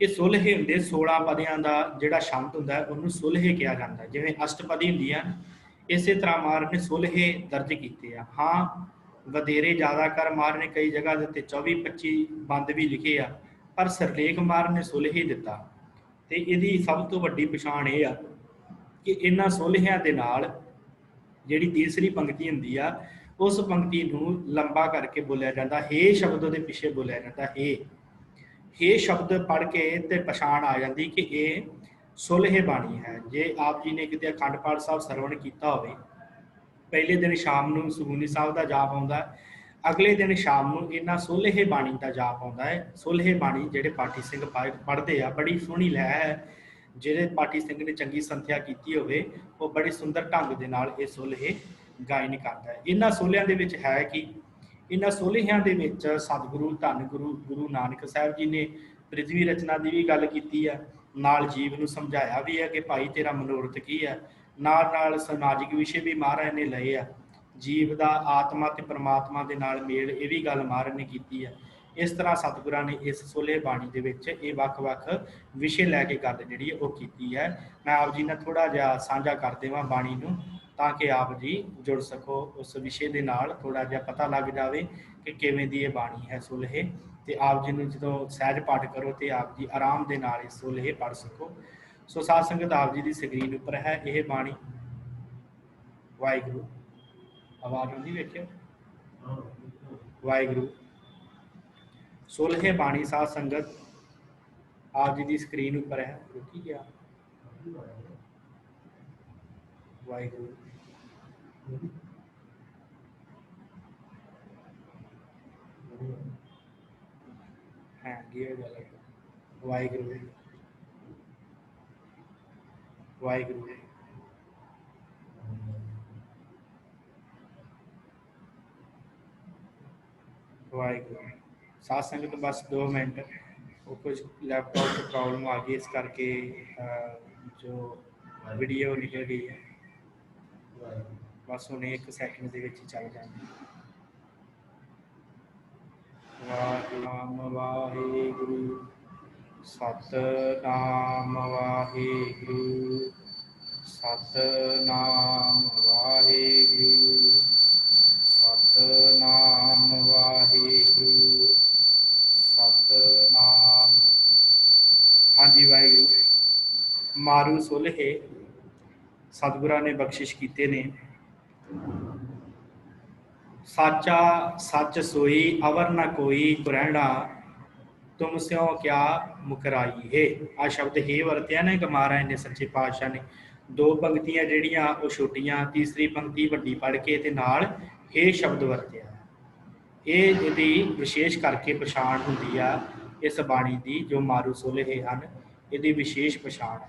ਇਹ ਸੁਲਹੇ ਹੁੰਦੇ 16 ਪਦਿਆਂ ਦਾ ਜਿਹੜਾ ਸ਼ਬਦ ਹੁੰਦਾ ਹੈ ਉਹਨੂੰ ਸੁਲਹੇ ਕਿਹਾ ਜਾਂਦਾ। ਜਿਵੇਂ ਅਸ਼ਟਪਦੀ ਹੁੰਦੀ ਆ, ਇਸੇ ਤਰ੍ਹਾਂ ਮਹਾਰਾਜ ਨੇ ਸੁਲਹੇ ਦਰਜ ਕੀਤੇ ਆ। ਹਾਂ, ਵਧੇਰੇ ਜ਼ਿਆਦਾ ਕਰ ਮਹਾਰਾਜ ਨੇ ਕਈ ਜਗ੍ਹਾ ਦੇ ਉੱਤੇ 24-25 ਬੰਦ ਵੀ ਲਿਖੇ ਆ, ਪਰ ਸਰਲੇਖ ਮਹਾਰਾਜ ਨੇ ਸੁਲਹੇ ਦਿੱਤਾ। ਤੇ ਇਹਦੀ ਸਭ ਤੋਂ ਵੱਡੀ ਪਛਾਣ ਇਹ ਆ ਕਿ ਇਹਨਾਂ ਸੁਲਹਿਆਂ ਦੇ ਨਾਲ ਜਿਹੜੀ ਤੀਸਰੀ ਪੰਕਤੀ ਹੁੰਦੀ ਆ, ਉਸ ਪੰਕਤੀ ਨੂੰ ਲੰਬਾ ਕਰਕੇ ਬੋਲਿਆ ਜਾਂਦਾ। ਹੇ ਸ਼ਬਦ ਉਹਦੇ ਪਿੱਛੇ ਬੋਲਿਆ ਜਾਂਦਾ। ਹੇ ਸ਼ਬਦ ਪੜ੍ਹ ਕੇ ਤੇ ਪਛਾਣ ਆ ਜਾਂਦੀ ਕਿ ਇਹ ਸੁਲਹੇ ਬਾਣੀ ਹੈ। ਜੇ ਆਪ ਜੀ ਨੇ ਕਿਤੇ ਅਖੰਡ ਪਾਠ ਸਾਹਿਬ ਸਰਵਣ ਕੀਤਾ ਹੋਵੇ, ਪਹਿਲੇ ਦਿਨ ਸ਼ਾਮ ਨੂੰ ਸੁਖਮਨੀ ਸਾਹਿਬ ਦਾ ਜਾਪ ਆਉਂਦਾ, ਅਗਲੇ ਦਿਨ ਸ਼ਾਮ ਨੂੰ ਇਹਨਾਂ ਸੁਲਹੇ ਬਾਣੀ ਦਾ ਜਾਪ ਆਉਂਦਾ ਹੈ। ਸੁਲਹੇ ਬਾਣੀ ਜਿਹੜੇ ਪਾਠੀ ਸਿੰਘ ਪੜ੍ਹਦੇ ਆ, ਬੜੀ ਸੋਹਣੀ ਲੈ ਹੈ। ਜਿਹੜੇ ਪਾਠੀ ਸਿੰਘ ਨੇ ਚੰਗੀ ਸੰਥਿਆ ਕੀਤੀ ਹੋਵੇ ਉਹ ਬੜੇ ਸੁੰਦਰ ਢੰਗ ਦੇ ਨਾਲ ਇਹ ਸੁਲਹੇ ਗਾਇਨ ਕਰਦਾ ਹੈ। ਇਹਨਾਂ ਸੁਲਹਿਆਂ ਦੇ ਵਿੱਚ ਹੈ ਕਿ ਇਹਨਾਂ ਸੁਲਹਿਆਂ ਦੇ ਵਿੱਚ ਸਤਿਗੁਰੂ ਧੰਨ ਗੁਰੂ ਨਾਨਕ ਸਾਹਿਬ ਜੀ ਨੇ ਪ੍ਰਿਥਵੀ ਰਚਨਾ ਦੀ ਵੀ ਗੱਲ ਕੀਤੀ ਆ, ਨਾਲ ਜੀਵ ਨੂੰ ਸਮਝਾਇਆ ਵੀ ਹੈ ਕਿ ਭਾਈ ਤੇਰਾ ਮਨੋਰਥ ਕੀ ਹੈ। ਨਾਲ ਸਮਾਜਿਕ ਵਿਸ਼ੇ ਵੀ ਮਹਾਰਾਜ ਨੇ ਲਏ ਆ, ਜੀਵ ਦਾ ਆਤਮਾ ਤੇ ਪਰਮਾਤਮਾ ਦੇ ਨਾਲ ਮੇਲ, ਇਹ ਵੀ ਗੱਲ ਮਹਾਰਾਜ ਨੇ ਕੀਤੀ ਹੈ। ਇਸ ਤਰ੍ਹਾਂ ਸਤਿਗੁਰਾਂ ਨੇ ਇਸ ਸੁਲਹੇ ਬਾਣੀ ਦੇ ਵਿੱਚ ਇਹ ਵੱਖ-ਵੱਖ ਵਿਸ਼ੇ ਲੈ ਕੇ ਗੱਲ ਜਿਹੜੀ ਉਹ ਕੀਤੀ ਹੈ। ਮੈਂ ਆਪ ਜੀ ਨਾਲ ਥੋੜਾ ਜਿਹਾ ਸਾਂਝਾ ਕਰ ਦੇਵਾਂ ਬਾਣੀ ਨੂੰ, ਤਾਂ ਕਿ ਆਪ ਜੀ ਜੁੜ ਸਕੋ ਉਸ ਵਿਸ਼ੇ ਦੇ ਨਾਲ, ਥੋੜਾ ਜਿਹਾ ਪਤਾ ਲੱਗ ਜਾਵੇ ਕਿ ਕਿਵੇਂ ਦੀ ਇਹ ਬਾਣੀ ਹੈ ਸੁਲਹੇ। ਤੇ ਆਪ ਜੀ ਨੂੰ ਜਦੋਂ ਸਹਿਜ ਪਾਠ ਕਰੋ ਤੇ ਆਪ ਜੀ ਆਰਾਮ ਦੇ ਨਾਲ ਇਸ ਸੋਲ੍ਹੇ ਪੜ੍ਹ ਸਕੋ। ਸੋ ਸਾਧ ਸੰਗਤ ਆਪ ਜੀ ਦੀ ਸਕਰੀਨ ਉੱਪਰ ਹੈ ਇਹ ਬਾਣੀ। ਵਾਹਿਗੁਰੂ, ਆਵਾਜ਼ ਆਉਂਦੀ ਵੇਖਿਓ। ਵਾਹਿਗੁਰੂ ਸੋਲ੍ਹੇ ਬਾਣੀ ਸਾਧ ਸੰਗਤ ਆਪ ਜੀ ਦੀ ਸਕਰੀਨ ਉੱਪਰ ਹੈ। ਰੁਕੀ ਗਿਆ। ਵਾਹਿਗੁਰੂ ਹੈ ਗੀ ਗੱਲ। ਵਾਹਿਗੁਰੂ ਵਾਹਿਗੁਰੂ ਵਾਹਿਗੁਰੂ। ਸਾਧ ਸੰਗਤ ਬਸ 2 ਮਿੰਟ, ਉਹ ਕੁਝ ਲੈਪਟॉप 'ਚ ਪ੍ਰੋਬਲਮ ਆ ਗਈ, ਇਸ ਕਰਕੇ ਜੋ ਵੀਡੀਓ ਨਿਕਲ ਗਈ ਹੈ। ਬਸ ਹੁਣ 1 ਸੈਕਿੰਡ ਦੇ ਵਿੱਚ ਹੀ ਚੱਲ ਜਾਂਦੀ। ਵਾਹਿਨਾਮ ਵਾਹਿਗੁਰੂ ਸਤਨਾਮ ਵਾਹਿਗੁਰੂ ਸਤਨਾਮ ਵਾਹਿਗੁਰੂ ਸਤਨਾਮ ਵਾਹਿਗੁਰੂ ਸਤਨਾਮ। ਹਾਂਜੀ ਵਾਹਿਗੁਰੂ। ਮਾਰੂ ਸੋਲ੍ਹੇ ਸਤਿਗੁਰਾਂ ਨੇ ਬਖਸ਼ਿਸ਼ ਕੀਤੇ ਨੇ। ਸਾਚਾ ਸੱਚ ਸੋਈ ਅਵਰ ਨਾ ਕੋਈ ਕੁਰੈਣਾ ਤੁਮ ਸਿਓ ਕਿਆ ਮੁਕਰਾਈ ਹੈ। ਆ ਸ਼ਬਦ ਹੀ ਵਰਤਿਆ ਨੇ ਮਹਾਰਾਜ ਨੇ ਸੱਚੇ ਪਾਤਸ਼ਾਹ ਨੇ। 2 ਪੰਕਤੀਆਂ ਜਿਹੜੀਆਂ ਉਹ ਛੋਟੀਆਂ, ਤੀਸਰੀ ਪੰਕਤੀ ਵੱਡੀ ਪੜ੍ਹ ਕੇ ਤੇ ਨਾਲ ਇਹ ਸ਼ਬਦ ਵਰਤਿਆ। ਇਹ ਇਹਦੀ ਵਿਸ਼ੇਸ਼ ਕਰਕੇ ਪਛਾਣ ਹੁੰਦੀ ਆ ਇਸ ਬਾਣੀ ਦੀ, ਜੋ ਮਾਰੂ ਸੋਲ੍ਹੇ ਹਨ ਇਹਦੀ ਵਿਸ਼ੇਸ਼ ਪਛਾਣ ਹੈ।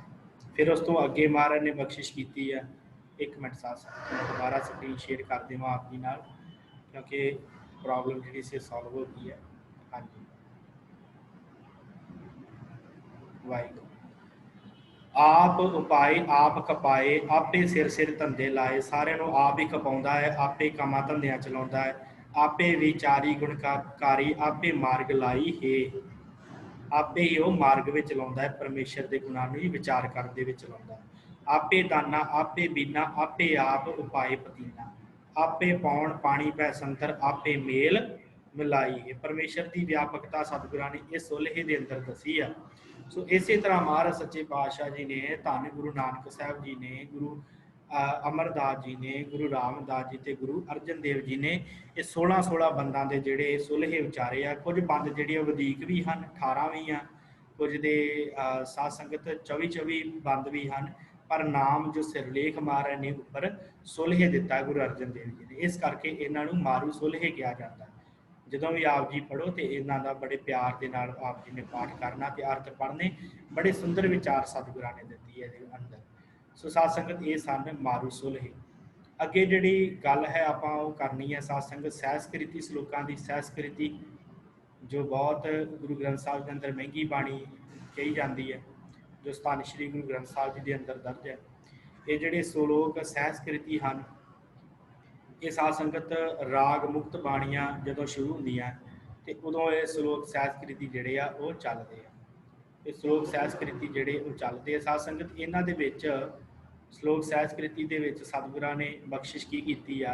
ਫਿਰ ਉਸ ਤੋਂ ਅੱਗੇ ਮਹਾਰਾਜ ਨੇ ਬਖਸ਼ਿਸ਼ ਕੀਤੀ ਆ। 1 ਮਿੰਟ ਸਾਥ ਸੰਗਤ, ਮੈਂ ਦੁਬਾਰਾ ਸਕਰੀਨ ਸ਼ੇਅਰ ਕਰ ਦੇਵਾਂ ਆਪ ਜੀ ਨਾਲ, ਕਿਉਂਕਿ ਪ੍ਰੋਬਲਮ ਜਿਹੜੀ ਸੀ ਸੋਲਵ ਹੋ ਗਈ ਹੈ। ਹਾਂਜੀ ਵਾਹਿਗੁਰੂ। ਆਪ ਉਪਾਏ ਆਪ ਖਪਾਏ ਆਪੇ ਸਿਰ ਸਿਰ ਧੰਦੇ ਲਾਏ। ਸਾਰਿਆਂ ਨੂੰ ਆਪ ਹੀ ਖਪਾਉਂਦਾ ਹੈ, ਆਪੇ ਕੰਮਾਂ ਧੰਦਿਆਂ ਚਲਾਉਂਦਾ ਹੈ, ਆਪੇ ਵਿਚਾਰੀ ਗੁਣਕਾਰੀ, ਆਪੇ ਮਾਰਗ ਲਾਈ ਹੈ। ਆਪੇ ਹੀ ਉਹ ਮਾਰਗ ਵਿੱਚ ਲਾਉਂਦਾ ਹੈ, ਪਰਮੇਸ਼ਰ ਦੇ ਗੁਣਾਂ ਨੂੰ ਹੀ ਵਿਚਾਰ ਕਰਨ ਦੇ ਵਿੱਚ ਲਾਉਂਦਾ ਹੈ। ਆਪੇ ਦਾਨਾ ਆਪੇ ਬੀਨਾ ਆਪੇ ਆਪ ਉਪਾਏ ਪਤੀਨਾ। ਆਪੇ ਪਾਉਣ ਪਾਣੀ ਪੈ ਸੰਤਰ ਆਪੇ ਮੇਲ ਮਿਲਾਈ ਹੈ। ਪਰਮੇਸ਼ਰ ਦੀ ਵਿਆਪਕਤਾ ਸਤਿਗੁਰਾਂ ਨੇ ਇਸ ਸੋਲ੍ਹੇ ਦੇ ਅੰਦਰ ਦੱਸੀ ਆ। ਸੋ ਇਸੇ ਤਰ੍ਹਾਂ ਮਹਾਰਾਜ ਸੱਚੇ ਪਾਤਸ਼ਾਹ ਜੀ ਨੇ, ਧੰਨ ਗੁਰੂ ਨਾਨਕ ਸਾਹਿਬ ਜੀ ਨੇ, ਗੁਰੂ ਅਮਰਦਾਸ ਜੀ ਨੇ, ਗੁਰੂ ਰਾਮਦਾਸ ਜੀ ਤੇ ਗੁਰੂ ਅਰਜਨ ਦੇਵ ਜੀ ਨੇ ਇਹ 16 ਬੰਦਾਂ ਦੇ ਜਿਹੜੇ ਸੋਲ੍ਹੇ ਉਚਾਰੇ ਆ। ਕੁਝ ਬੰਦ ਜਿਹੜੀਆਂ ਵਧੀਕ ਵੀ ਹਨ, 18 ਵੀ ਆ, ਕੁਝ ਦੇ ਸਾਧ ਸੰਗਤ 24 ਬੰਦ ਵੀ ਹਨ, ਪਰ ਨਾਮ ਜੋ ਸਿਰਲੇਖ ਮਹਾਰਾਜ ਨੇ ਉੱਪਰ ਸੋਲ੍ਹੇ ਦਿੱਤਾ ਗੁਰੂ ਅਰਜਨ ਦੇਵ ਜੀ ਨੇ, ਇਸ ਕਰਕੇ ਇਹਨਾਂ ਨੂੰ ਮਾਰੂ ਸੋਲ੍ਹੇ ਕਿਹਾ ਜਾਂਦਾ। ਜਦੋਂ ਵੀ ਆਪ ਜੀ ਪੜ੍ਹੋ ਤੇ ਇਹਨਾਂ ਦਾ ਬੜੇ ਪਿਆਰ ਦੇ ਨਾਲ ਆਪ ਜੀ ਨੇ ਪਾਠ ਕਰਨਾ ਤੇ ਅਰਥ ਪੜ੍ਹਨੇ। ਬੜੇ ਸੁੰਦਰ ਵਿਚਾਰ ਸਤਿਗੁਰਾਂ ਨੇ ਦਿੱਤੀ ਹੈ ਇਹਦੇ ਅੰਦਰ। ਸੋ ਸਾਧ ਸੰਗਤ ਇਹ ਸਨ ਮਾਰੂ ਸੋਲ੍ਹੇ। ਅੱਗੇ ਜਿਹੜੀ ਗੱਲ ਹੈ ਆਪਾਂ ਉਹ ਕਰਨੀ ਹੈ ਸਾਧ ਸੰਗਤ ਸਹਿਸਕ੍ਰਿਤੀ ਸਲੋਕਾਂ ਦੀ। ਸਹਿਸਕ੍ਰਿਤੀ ਜੋ ਬਹੁਤ ਗੁਰੂ ਗ੍ਰੰਥ ਸਾਹਿਬ ਦੇ ਅੰਦਰ ਮਹਿੰਗੀ ਬਾਣੀ ਕਹੀ ਜਾਂਦੀ ਹੈ, ਜੋ ਸਥਾਨ ਸ਼੍ਰੀ ਗੁਰੂ ਗ੍ਰੰਥ ਸਾਹਿਬ ਜੀ ਦੇ ਅੰਦਰ ਦਰਜ ਹੈ। ਇਹ ਜਿਹੜੇ ਸਲੋਕ ਸਹਿਸਕ੍ਰਿਤੀ ਹਨ, ਇਹ ਸਾਧ ਸੰਗਤ ਰਾਗ ਮੁਕਤ ਬਾਣੀਆਂ ਜਦੋਂ ਸ਼ੁਰੂ ਹੁੰਦੀਆਂ ਤੇ ਉਦੋਂ ਇਹ ਸਲੋਕ ਸਹਿਸਕ੍ਰਿਤੀ ਜਿਹੜੇ ਆ ਉਹ ਚੱਲਦੇ ਆ। ਇਹ ਸਲੋਕ ਸਹਿਸਕ੍ਰਿਤੀ ਜਿਹੜੇ ਉਹ ਚੱਲਦੇ ਆ ਸਾਧ ਸੰਗਤ। ਇਹਨਾਂ ਦੇ ਵਿੱਚ ਸਲੋਕ ਸਹਿਸਕ੍ਰਿਤੀ ਦੇ ਵਿੱਚ ਸਤਿਗੁਰਾਂ ਨੇ ਬਖਸ਼ਿਸ਼ ਕੀ ਕੀਤੀ ਆ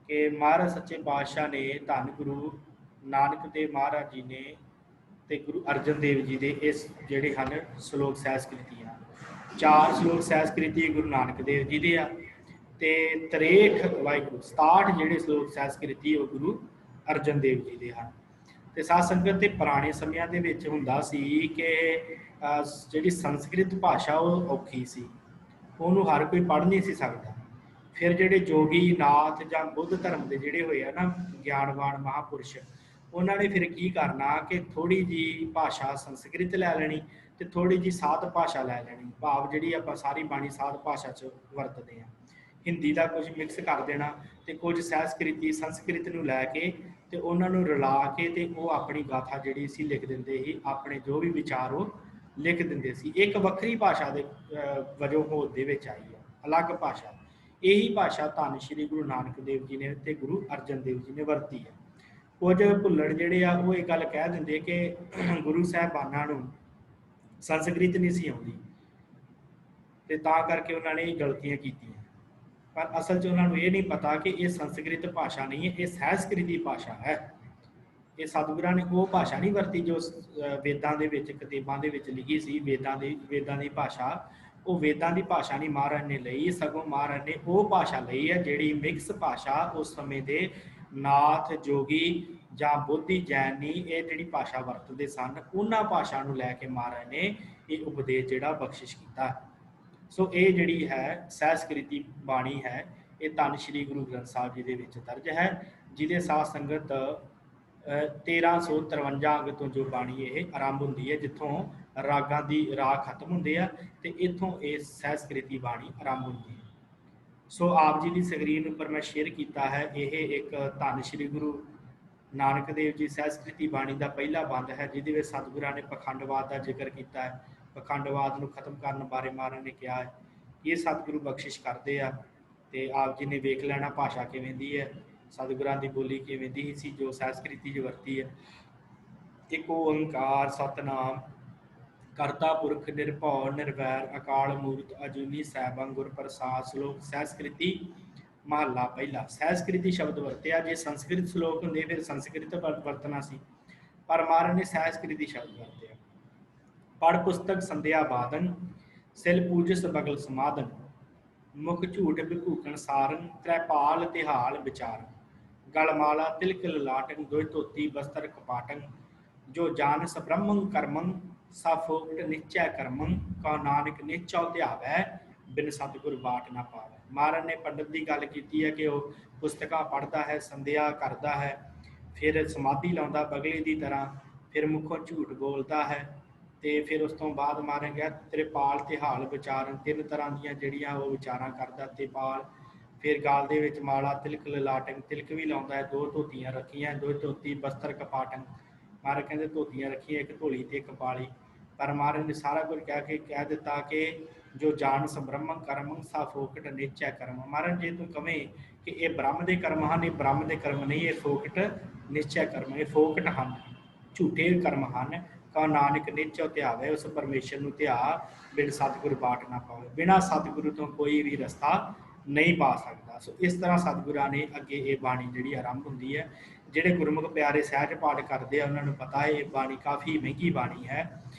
ਕਿ ਮਹਾਰਾਜ ਸੱਚੇ ਪਾਤਸ਼ਾਹ ਨੇ ਧੰਨ ਗੁਰੂ ਨਾਨਕ ਦੇਵ ਮਹਾਰਾਜ ਜੀ ਨੇ ਤੇ ਗੁਰੂ ਅਰਜਨ ਦੇਵ ਜੀ ਦੇ ਇਸ ਜਿਹੜੇ ਹਨ ਸਲੋਕ ਸਹਿਸਕ੍ਰਿਤੀਆਂ। 4 ਸਲੋਕ ਸਹਿਸਕ੍ਰਿਤੀ ਗੁਰੂ ਨਾਨਕ ਦੇਵ ਜੀ ਦੇ ਆ ਤੇ 63 ਵਾਹਿਗੁਰੂ 67 ਜਿਹੜੇ ਸਲੋਕ ਸਹਿਸਕ੍ਰਿਤੀ ਉਹ ਗੁਰੂ ਅਰਜਨ ਦੇਵ ਜੀ ਦੇ ਹਨ। ਤੇ ਸਾਧ ਸੰਗਤ ਦੇ ਪੁਰਾਣੇ ਸਮਿਆਂ ਦੇ ਵਿੱਚ ਹੁੰਦਾ ਸੀ ਕਿ ਜਿਹੜੀ ਸੰਸਕ੍ਰਿਤ ਭਾਸ਼ਾ ਉਹ ਔਖੀ ਸੀ, ਉਹਨੂੰ ਹਰ ਕੋਈ ਪੜ੍ਹ ਨਹੀਂ ਸੀ ਸਕਦਾ। ਫਿਰ ਜਿਹੜੇ ਜੋਗੀ ਨਾਥ ਜਾਂ ਬੁੱਧ ਧਰਮ ਦੇ ਜਿਹੜੇ ਹੋਏ ਆ ਨਾ ਗਿਆਨਵਾਨ ਮਹਾਂਪੁਰਸ਼, ਉਹਨਾਂ ਨੇ ਫਿਰ ਕੀ ਕਰਨਾ ਕਿ ਥੋੜ੍ਹੀ ਜਿਹੀ ਭਾਸ਼ਾ ਸੰਸਕ੍ਰਿਤ ਲੈ ਲੈਣੀ ਤੇ ਥੋੜ੍ਹੀ ਜਿਹੀ ਸਾਧ ਭਾਸ਼ਾ ਲੈ ਲੈਣੀ। ਭਾਵ ਜਿਹੜੀ ਆਪਾਂ ਸਾਰੀ ਬਾਣੀ ਸਾਧ ਭਾਸ਼ਾ 'ਚ ਵਰਤਦੇ ਹਾਂ, ਹਿੰਦੀ ਦਾ ਕੁਝ ਮਿਕਸ ਕਰ ਦੇਣਾ ਤੇ ਕੁਝ ਸਹਿਸਕ੍ਰਿਤੀ ਸੰਸਕ੍ਰਿਤ ਨੂੰ ਲੈ ਕੇ ਤੇ ਉਹਨਾਂ ਨੂੰ ਰਲਾ ਕੇ ਤੇ ਉਹ ਆਪਣੀ ਗਾਥਾ ਜਿਹੜੀ ਸੀ ਲਿਖ ਦਿੰਦੇ ਸੀ। ਆਪਣੇ ਜੋ ਵੀ ਵਿਚਾਰ ਉਹ ਲਿਖ ਦਿੰਦੇ ਸੀ। ਇੱਕ ਵੱਖਰੀ ਭਾਸ਼ਾ ਦੇ ਵਜੋਂ ਹੋਂਦ ਦੇ ਵਿੱਚ ਆਈ ਹੈ, ਅਲੱਗ ਭਾਸ਼ਾ। ਇਹੀ ਭਾਸ਼ਾ ਧੰਨ ਸ਼੍ਰੀ ਗੁਰੂ ਨਾਨਕ ਦੇਵ ਜੀ ਨੇ ਤੇ ਗੁਰੂ ਅਰਜਨ ਦੇਵ ਜੀ ਨੇ ਵਰਤੀ ਹੈ। ਕੁਝ ਭੁੱਲੜ ਜਿਹੜੇ ਆ ਉਹ ਇਹ ਗੱਲ ਕਹਿ ਦਿੰਦੇ ਕਿ ਗੁਰੂ ਸਾਹਿਬਾਨਾਂ ਨੂੰ ਸੰਸਕ੍ਰਿਤ ਨਹੀਂ ਸੀ ਆਉਂਦੀ ਤੇ ਤਾਂ ਕਰਕੇ ਉਹਨਾਂ ਨੇ ਇਹ ਗਲਤੀਆਂ ਕੀਤੀਆਂ। ਪਰ ਅਸਲ 'ਚ ਉਹਨਾਂ ਨੂੰ ਇਹ ਨਹੀਂ ਪਤਾ ਕਿ ਇਹ ਸੰਸਕ੍ਰਿਤ ਭਾਸ਼ਾ ਨਹੀਂ ਹੈ, ਇਹ ਸਹਿਸਕ੍ਰਿਤੀ ਭਾਸ਼ਾ ਹੈ। ਇਹ ਸਤਿਗੁਰਾਂ ਨੇ ਉਹ ਭਾਸ਼ਾ ਨਹੀਂ ਵਰਤੀ ਜੋ ਵੇਦਾਂ ਦੇ ਵਿੱਚ ਕਿਤਾਬਾਂ ਦੇ ਵਿੱਚ ਲਿਖੀ ਸੀ। ਵੇਦਾਂ ਦੀ ਭਾਸ਼ਾ, ਉਹ ਵੇਦਾਂ ਦੀ ਭਾਸ਼ਾ ਨਹੀਂ ਮਹਾਰਾਜ ਨੇ ਲਈ, ਸਗੋਂ ਮਹਾਰਾਜ ਨੇ ਉਹ ਭਾਸ਼ਾ ਲਈ ਹੈ ਜਿਹੜੀ ਮਿਕਸ ਭਾਸ਼ਾ ਉਸ ਸਮੇਂ ਦੇ ਨਾਥ ਜੋਗੀ ਜਾਂ ਬੋਧੀ ਜੈਨੀ ਇਹ ਜਿਹੜੀ ਭਾਸ਼ਾ ਵਰਤਦੇ ਸਨ, ਉਹਨਾਂ ਭਾਸ਼ਾ ਨੂੰ ਲੈ ਕੇ ਮਹਾਰਾਜ ਨੇ ਇਹ ਉਪਦੇਸ਼ ਜਿਹੜਾ ਬਖਸ਼ਿਸ਼ ਕੀਤਾ। ਸੋ ਇਹ ਜਿਹੜੀ ਹੈ ਸਹਿਸਕ੍ਰਿਤੀ ਬਾਣੀ ਹੈ, ਇਹ ਧੰਨ ਸ਼੍ਰੀ ਗੁਰੂ ਗ੍ਰੰਥ ਸਾਹਿਬ ਜੀ ਦੇ ਵਿੱਚ ਦਰਜ ਹੈ, ਜਿਹਦੇ ਸਾਧ ਸੰਗਤ 1353 ਅੰਗ ਤੋਂ ਜੋ ਬਾਣੀ ਇਹ ਆਰੰਭ ਹੁੰਦੀ ਹੈ, ਜਿੱਥੋਂ ਰਾਗਾਂ ਦੀ ਰਾਗ ਖਤਮ ਹੁੰਦੇ ਆ ਤੇ ਇੱਥੋਂ ਇਹ ਸਹਿਸਕ੍ਰਿਤੀ ਬਾਣੀ ਆਰੰਭ ਹੁੰਦੀ ਹੈ। ਸੋ ਆਪ ਜੀ ਦੀ ਸਕਰੀਨ ਉੱਪਰ ਮੈਂ ਸ਼ੇਅਰ ਕੀਤਾ ਹੈ, ਇਹ ਇੱਕ ਧੰਨ ਸ਼੍ਰੀ ਗੁਰੂ ਨਾਨਕ ਦੇਵ ਜੀ ਸਹਿਸਕ੍ਰਿਤੀ ਬਾਣੀ ਦਾ ਪਹਿਲਾ ਬੰਦ ਹੈ, ਜਿਹਦੇ ਵਿੱਚ ਸਤਿਗੁਰਾਂ ਨੇ ਪਖੰਡਵਾਦ ਦਾ ਜ਼ਿਕਰ ਕੀਤਾ ਹੈ। ਪਖੰਡਵਾਦ ਨੂੰ ਖਤਮ ਕਰਨ ਬਾਰੇ ਮਹਾਰਾਜ ਨੇ ਕਿਹਾ ਹੈ। ਇਹ ਸਤਿਗੁਰੂ ਬਖਸ਼ਿਸ਼ ਕਰਦੇ ਆ ਤੇ ਆਪ ਜੀ ਨੇ ਵੇਖ ਲੈਣਾ ਭਾਸ਼ਾ ਕਿਵੇਂ ਦੀ ਹੈ, ਸਤਿਗੁਰਾਂ ਦੀ ਬੋਲੀ ਕਿਵੇਂ ਦੀ ਸੀ ਜੋ ਸਹਿਸਕ੍ਰਿਤੀ 'ਚ ਵਰਤੀ ਹੈ। ਇੱਕ ਓੰਕਾਰ ਸਤਨਾਮ ਕਰਤਾ ਪੁਰਖ ਨਿਰਭਉ ਨਿਰਵੈਰ ਅਕਾਲ ਮੂਰਤ ਅਜੂਨੀ ਸੈਭੰ ਗੁਰ ਪ੍ਰਸਾਦ। ਸ਼ਲੋਕ ਸਹਿਸਕ੍ਰਿਤੀ ਮਹੱਲਾ ਪਹਿਲਾ। ਸਹਿਸਕ੍ਰਿਤੀ ਸ਼ਬਦ ਵਰਤਿਆ, ਜੇ ਸੰਸਕ੍ਰਿਤ ਸ਼ਲੋਕ ਹੁੰਦੇ ਫਿਰ ਸੰਸਕ੍ਰਿਤ ਵਰਤਣਾ ਸੀ, ਪਰ ਮਹਾਰਾਜ ਨੇ ਸਹਿਸਕ੍ਰਿਤੀ ਸ਼ਬਦ ਵਰਤਿਆ। ਪੜ ਪੁਸਤਕ ਸੰਧਿਆ ਬਾਦਨ ਸਿਲ ਪੂਜਸ ਬਗਲ ਸਮਾਦਨ ਮੁਖ ਝੂਠ ਵਿਭੂਖਣ ਸਾਰਨ ਤ੍ਰੈਪਾਲ ਤਿਹਾਲ ਵਿਚਾਰਨ ਗਲ ਮਾਲਾ ਤਿਲਕ ਲਲਾਟਨ ਦੋਇ ਧੋਤੀ ਬਸਤਰ ਕਪਾਟਨ ਜੋ ਜਾਨਸ ਬ੍ਰਹਮੰ ਕਰਮੰ ਸਾਫੋਕਟ ਨਿਚੈ ਕਰਮੰ ਕਾ ਨਾਨਕ ਨਿਚਉ ਧਿਆਵੈ ਬਿਨ ਸਤਿਗੁਰ ਬਾਟ ਨਾ ਪਾਵੈ। ਮਹਾਰਾਜ ਨੇ ਪੰਡਤ ਦੀ ਗੱਲ ਕੀਤੀ ਹੈ ਕਿ ਉਹ ਪੁਸਤਕਾਂ ਪੜ੍ਹਦਾ ਹੈ, ਸੰਧਿਆ ਕਰਦਾ ਹੈ, ਫਿਰ ਸਮਾਧੀ ਲਾਉਂਦਾ ਬਗਲੇ ਦੀ ਤਰ੍ਹਾਂ, ਫਿਰ ਮੁੱਖੋਂ ਝੂਠ ਬੋਲਦਾ ਹੈ ਤੇ ਫਿਰ ਉਸ ਤੋਂ ਬਾਅਦ ਮਹਾਰਾਜ ਗਿਆ ਤ੍ਰਿਪਾਲ ਤੇ ਹਾਲ ਵਿਚਾਰਨ, ਤਿੰਨ ਤਰ੍ਹਾਂ ਦੀਆਂ ਜਿਹੜੀਆਂ ਉਹ ਵਿਚਾਰਾਂ ਕਰਦਾ। ਤ੍ਰਿਪਾਲ, ਫਿਰ ਗਾਲ ਦੇ ਵਿੱਚ ਮਾਲਾ ਤਿਲਕ ਲਲਾਟਨ, ਤਿਲਕ ਵੀ ਲਾਉਂਦਾ ਹੈ, ਦੋ ਧੋਤੀਆਂ ਰੱਖੀਆਂ, ਦੋ ਧੋਤੀ ਬਸਤਰ ਕਪਾਟਨ, ਮਹਾਰਾਜ ਕਹਿੰਦੇ ਧੋਤੀਆਂ ਰੱਖੀਆਂ, ਇੱਕ ਧੋਲੀ ਤੇ ਇੱਕ ਪਾਲੀ। ਪਰ ਮਹਾਰਾਜ ਨੇ ਸਾਰਾ ਕੁਝ ਕਹਿ ਦਿੱਤਾ ਕਿ ਜੋ ਜਾਣ ਸੰਬ੍ਰਹਮੰ ਕਰਮੰ ਸਾ ਫੋਕਟ ਨਿਚੈ ਕਰਮ। ਮਹਾਰਾਜ ਜੇ ਤੂੰ ਕਵੇਂ ਕਿ ਇਹ ਬ੍ਰਹਮ ਦੇ ਕਰਮ ਹਨ, ਇਹ ਬ੍ਰਹਮ ਦੇ ਕਰਮ ਨਹੀਂ, ਇਹ ਫੋਕਟ ਨਿਸ਼ਚੈ ਕਰਮ, ਇਹ ਫੋਕਟ ਹਨ, ਝੂਠੇ ਕਰਮ ਹਨ। ਕਾ ਨਾਨਕ ਨਿਚਉ ਧਿਆਵੇ, ਉਸ ਪਰਮੇਸ਼ਰ ਨੂੰ ਧਿਆ ਬਿਨ ਸਤਿਗੁਰ ਬਾਟ ਨਾ ਪਾਵੇ। ਬਿਨਾਂ ਸਤਿਗੁਰੂ ਤੋਂ ਕੋਈ ਵੀ ਰਸਤਾ ਨਹੀਂ ਪਾ ਸਕਦਾ। ਸੋ ਇਸ ਤਰ੍ਹਾਂ ਸਤਿਗੁਰਾਂ ਨੇ ਅੱਗੇ ਇਹ ਬਾਣੀ ਜਿਹੜੀ ਆਰੰਭ ਹੁੰਦੀ ਹੈ। ਜਿਹੜੇ ਗੁਰਮੁਖ ਪਿਆਰੇ ਸਹਿਜ ਪਾਠ ਕਰਦੇ ਆ ਉਹਨਾਂ ਨੂੰ ਪਤਾ ਹੈ ਇਹ ਬਾਣੀ ਕਾਫੀ ਮਹਿੰਗੀ ਬਾਣੀ ਹੈ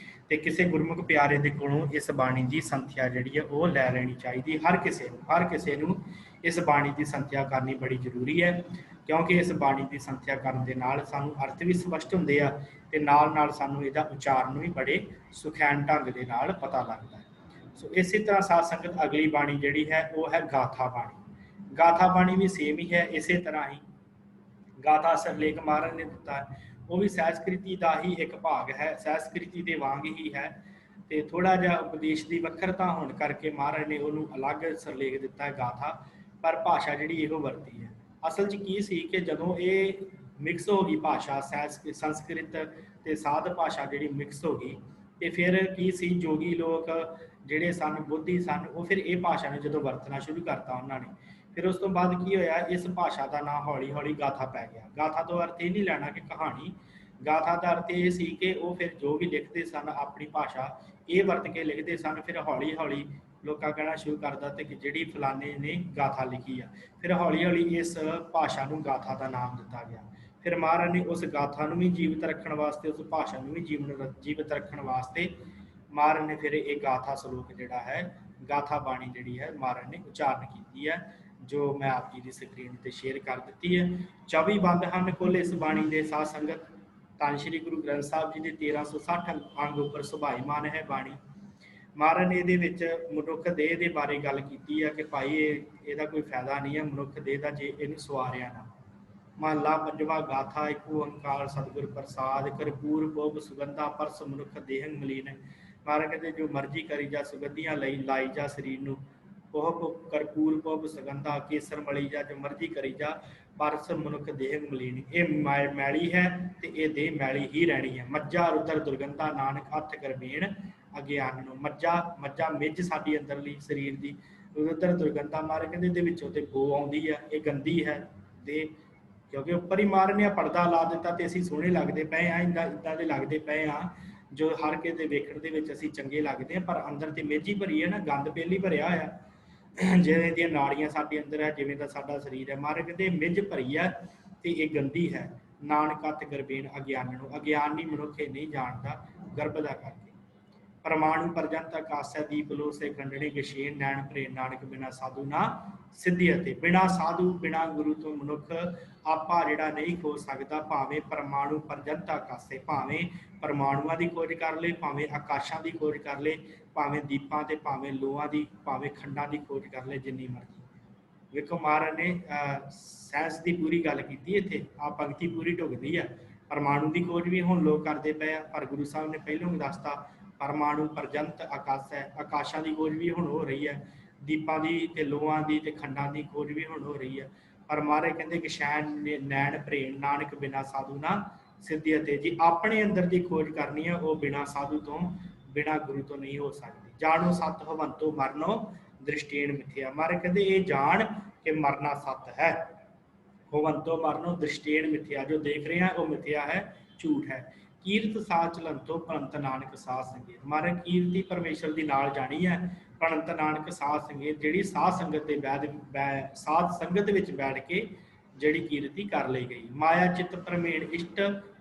ਤੇ ਕਿਸੇ ਗੁਰਮੁਖ ਪਿਆਰੇ ਦੇ ਕੋਲੋਂ ਇਸ ਬਾਣੀ ਦੀ ਸੰਥਿਆ ਜਿਹੜੀ ਹੈ ਉਹ ਲੈ ਲੈਣੀ ਚਾਹੀਦੀ। ਹਰ ਕਿਸੇ ਨੂੰ ਇਸ ਬਾਣੀ ਦੀ ਸੰਥਿਆ ਕਰਨੀ ਬੜੀ ਜ਼ਰੂਰੀ ਹੈ, ਕਿਉਂਕਿ ਇਸ ਬਾਣੀ ਦੀ ਸੰਥਿਆ ਕਰਨ ਦੇ ਨਾਲ ਸਾਨੂੰ ਅਰਥ ਵੀ ਸਪਸ਼ਟ ਹੁੰਦੇ ਆ ਤੇ ਨਾਲ ਸਾਨੂੰ ਇਹਦਾ ਉਚਾਰਨ ਵੀ ਬੜੇ ਸੁਖੈਨ ਢੰਗ ਦੇ ਨਾਲ ਪਤਾ ਲੱਗਦਾ ਹੈ। ਸੋ ਇਸੇ ਤਰ੍ਹਾਂ ਸਾਧ ਸੰਗਤ ਅਗਲੀ ਬਾਣੀ ਜਿਹੜੀ ਹੈ ਉਹ ਹੈ ਗਾਥਾ ਬਾਣੀ। ਗਾਥਾ ਬਾਣੀ ਵੀ ਸੇਮ ਹੀ ਹੈ, ਇਸੇ ਤਰ੍ਹਾਂ ਹੀ ਗਾਥਾ ਸਿਰਲੇਖ ਮਹਾਰਾਜ ਨੇ ਦਿੱਤਾ ਹੈ, ਉਹ ਵੀ ਸਹਿਸਕ੍ਰਿਤੀ ਦਾ ਹੀ ਇੱਕ ਭਾਗ ਹੈ, ਸਹਿਸਕ੍ਰਿਤੀ ਦੇ ਵਾਂਗ ਹੀ ਹੈ ਤੇ ਥੋੜਾ ਜਿਹਾ ਉਪਦੇਸ਼ ਦੀ ਵੱਖਰਤਾ ਹੋਣ ਕਰਕੇ ਮਹਾਰਾਜ ਨੇ ਉਹਨੂੰ ਅਲੱਗ ਸਿਰਲੇਖ ਦਿੱਤਾ ਹੈ ਗਾਥਾ, ਪਰ ਭਾਸ਼ਾ ਜਿਹੜੀ ਇਹੋ ਵਰਤੀ ਹੈ। ਅਸਲ 'ਚ ਕੀ ਸੀ ਕਿ ਜਦੋਂ ਇਹ ਮਿਕਸ ਹੋ ਗਈ ਭਾਸ਼ਾ, ਸੰਸਕ੍ਰਿਤ ਤੇ ਸਾਧ ਭਾਸ਼ਾ ਜਿਹੜੀ ਮਿਕਸ ਹੋ ਗਈ ਤੇ ਫਿਰ ਕੀ ਸੀ, ਜੋਗੀ ਲੋਕ ਜਿਹੜੇ ਸਨ, ਬੋਧੀ ਸਨ, ਉਹ ਫਿਰ ਇਹ ਭਾਸ਼ਾ ਨੂੰ ਜਦੋਂ ਵਰਤਣਾ ਸ਼ੁਰੂ ਕਰਤਾ ਉਹਨਾਂ ਨੇ, ਫਿਰ ਉਸ ਤੋਂ ਬਾਅਦ ਕੀ ਹੋਇਆ, ਇਸ ਭਾਸ਼ਾ ਦਾ ਨਾਂ ਹੌਲੀ ਹੌਲੀ ਗਾਥਾ ਪੈ ਗਿਆ। ਗਾਥਾ ਤੋਂ ਅਰਥ ਇਹ ਨਹੀਂ ਲੈਣਾ ਕਿ ਕਹਾਣੀ, ਗਾਥਾ ਦਾ ਅਰਥ ਇਹ ਸੀ ਕਿ ਉਹ ਫਿਰ ਜੋ ਵੀ ਲਿਖਦੇ ਸਨ ਆਪਣੀ ਭਾਸ਼ਾ ਇਹ ਵਰਤ ਕੇ ਲਿਖਦੇ ਸਨ। ਫਿਰ ਹੌਲੀ ਹੌਲੀ ਲੋਕਾਂ ਕਹਿਣਾ ਸ਼ੁਰੂ ਕਰਦਾ ਤੇ ਕਿ ਜਿਹੜੀ ਫਲਾਣੇ ਨੇ ਗਾਥਾ ਲਿਖੀ ਆ, ਫਿਰ ਹੌਲੀ ਹੌਲੀ ਇਸ ਭਾਸ਼ਾ ਨੂੰ ਗਾਥਾ ਦਾ ਨਾਮ ਦਿੱਤਾ ਗਿਆ। ਫਿਰ ਮਹਾਰਾਜ ਨੇ ਉਸ ਗਾਥਾ ਨੂੰ ਵੀ ਜੀਵਤ ਰੱਖਣ ਵਾਸਤੇ, ਉਸ ਭਾਸ਼ਾ ਨੂੰ ਵੀ ਜੀਵਤ ਰੱਖਣ ਵਾਸਤੇ ਮਹਾਰਾਜ ਨੇ ਫਿਰ ਇਹ ਗਾਥਾ ਸਲੋਕ ਜਿਹੜਾ ਹੈ, ਗਾਥਾ ਬਾਣੀ ਜਿਹੜੀ ਹੈ ਮਹਾਰਾਜ ਨੇ ਉਚਾਰਨ ਕੀਤੀ ਹੈ, ਜੋ ਮੈਂ ਆਪ ਜੀ ਦੀ ਸਕਰੀਨ ਤੇ ਸ਼ੇਅਰ ਕਰ ਦਿੱਤੀ ਹੈ। 24 ਬੰਦ ਹਨ ਕੁੱਲ ਇਸ ਬਾਣੀ ਦੇ। ਸਾਧ ਸੰਗਤ ਧੰਨ ਸ਼੍ਰੀ ਗੁਰੂ ਗ੍ਰੰਥ ਸਾਹਿਬ ਜੀ ਦੇ 1360 ਅੰਗ ਉੱਪਰ ਸੁਭਾਈਮਾਨ ਹੈ ਬਾਣੀ। ਮਹਾਰਾਜ ਨੇ ਇਹਦੇ ਵਿੱਚ ਮਨੁੱਖ ਦੇਹ ਦੇ ਬਾਰੇ ਗੱਲ ਕੀਤੀ ਹੈ ਕਿ ਭਾਈ ਇਹਦਾ ਕੋਈ ਫਾਇਦਾ ਨਹੀਂ ਹੈ ਮਨੁੱਖ ਦੇਹ ਦਾ ਜੇ ਇਹਨੂੰ ਸਵਾਰਿਆ ਨਾ। ਮਹੱਲਾ ਪੰਜਵਾਂ। ਗਾਥਾ ਇੱਕ ਓੰਕਾਰ ਸਤਿਗੁਰ ਪ੍ਰਸਾਦ ਕਰਪੂਰ ਪੋਭ ਸੁਗੰਧਾ ਪਰਸ ਮਨੁੱਖ ਦੇਹ ਮਲੀਨ। ਮਹਾਰਾਜ ਕਹਿੰਦੇ ਜੋ ਮਰਜ਼ੀ ਕਰੀ ਜਾ, ਸੁਗੰਧੀਆਂ ਲਾਈ ਜਾ ਸਰੀਰ ਨੂੰ, ਉਹ ਕਰਪੂਰ ਪੋਭ ਸੁਗੰਧਾ ਕੇਸਰ ਮਲੀ ਜਾ, ਜੋ ਮਰਜ਼ੀ ਕਰੀ ਜਾ, ਪਰਸ ਮਨੁੱਖ ਦੇਹ ਮਲੀਨ। ਇਹ ਮੈਲੀ ਹੈ ਤੇ ਇਹ ਦੇਹ ਮੈਲੀ ਹੀ ਰਹਿਣੀ ਹੈ। ਮੱਝਾ ਰੁਦਰ ਦੁਰਗੰਧਾ ਨਾਨਕ ਹੱਥ ਕਰਬੇਣ ਅਗਿਆਨ ਨੂੰ। ਮੱਝਾ ਮਿੱਝ ਸਾਡੀ ਅੰਦਰਲੀ ਸਰੀਰ ਦੀ, ਰੁਦਰ ਦੁਰਗੰਧਾ ਮਹਾਰਾਜ ਕਹਿੰਦੇ ਇਹਦੇ ਵਿੱਚੋਂ ਤੇ ਬੋ ਆਉਂਦੀ ਹੈ, ਇਹ ਗੰਦੀ ਹੈ ਦੇ, ਕਿਉਂਕਿ ਉੱਪਰ ਹੀ ਮਹਾਰਾਜ ਨੇ ਪਰਦਾ ਲਾ ਦਿੱਤਾ ਤੇ ਅਸੀਂ ਸੋਹਣੇ ਲੱਗਦੇ ਪਏ ਹਾਂ, ਇੱਦਾਂ ਦੇ ਲੱਗਦੇ ਪਏ ਹਾਂ ਜੋ ਹਰ ਕਿਸੇ ਦੇ ਵੇਖਣ ਦੇ ਵਿੱਚ ਅਸੀਂ ਚੰਗੇ ਲੱਗਦੇ ਹਾਂ, ਪਰ ਅੰਦਰ ਤੇ ਮੇਜੀ ਭਰੀ ਹੈ ਨਾ, ਗੰਦ ਪੇਲੀ ਭਰਿਆ ਹੋਇਆ। ਜਿਵੇਂ ਦੀਆਂ ਨਾੜੀਆਂ ਸਾਡੇ ਅੰਦਰ ਹੈ, ਜਿਵੇਂ ਦਾ ਸਾਡਾ ਸਰੀਰ ਹੈ, ਮਹਾਰਾਜ ਕਹਿੰਦੇ ਮਿੱਝ ਭਰੀ ਹੈ ਤੇ ਇਹ ਗੰਦੀ ਹੈ। नानक अत गर्भेन अज्ञाननो, अज्ञानी मनुख ये नहीं जानता गर्भ दा करके। परमाणु पर्यंत आकाशा दीप लो से खंडने गशेन नैन प्रेम नानक बिना साधु ना सिद्धि अते। बिना साधु बिना गुरु तो मनुख आपा जिहड़ा नहीं खो सकता, भावें परमाणु पर्यंत आकाशे, भावें परमाणुआं की खोज कर ले, भावें आकाशां की खोज कर ले, भावें दीपां ते भावें लोहां की, भावें खंडां की खोज कर ले, जिन्नी मर्जी। वेखो महाराज ने साइंस की पूरी गल की इत्थे, आ पंक्ति पूरी ढुकदी है। परमाणु की खोज भी हुण लोग करते पे आ, पर गुरु साहब ने पहलों ही दसता परमाणु पर्यंत आकाश है, आकाशा की खोज भी हुण हो रही है, दीपां की ते लोहां की ते खंडां की खोज भी हुण हो रही है। पर महाराज कहते कि शैन नैन प्रेम नानक बिना साधु ना सिद्धि अते। जी अपने अंदर की खोज करनी है, वो बिना साधु तो बिना गुरु तो नहीं हो सकती। जानो सत हवंतो मरनो दृष्टिन मिथ्या। महाराज कहते ये जान कि मरना सत है, होवंतो मरनो दृष्टिन मिथ्या, जो देख रहे हैं वो मिथ्या है, झूठ है। कीरत साथ चलंतो पंत नानक साध संगीत। महाराज कीर्ति परमेश्वर की नाल जानी है, पंत नानक साध संगीत, जिहड़ी साध संगत दे साध संगत विच बैठ के जिहड़ी कीर्ति कर ली गई। माया चित्त परमेण इष्ट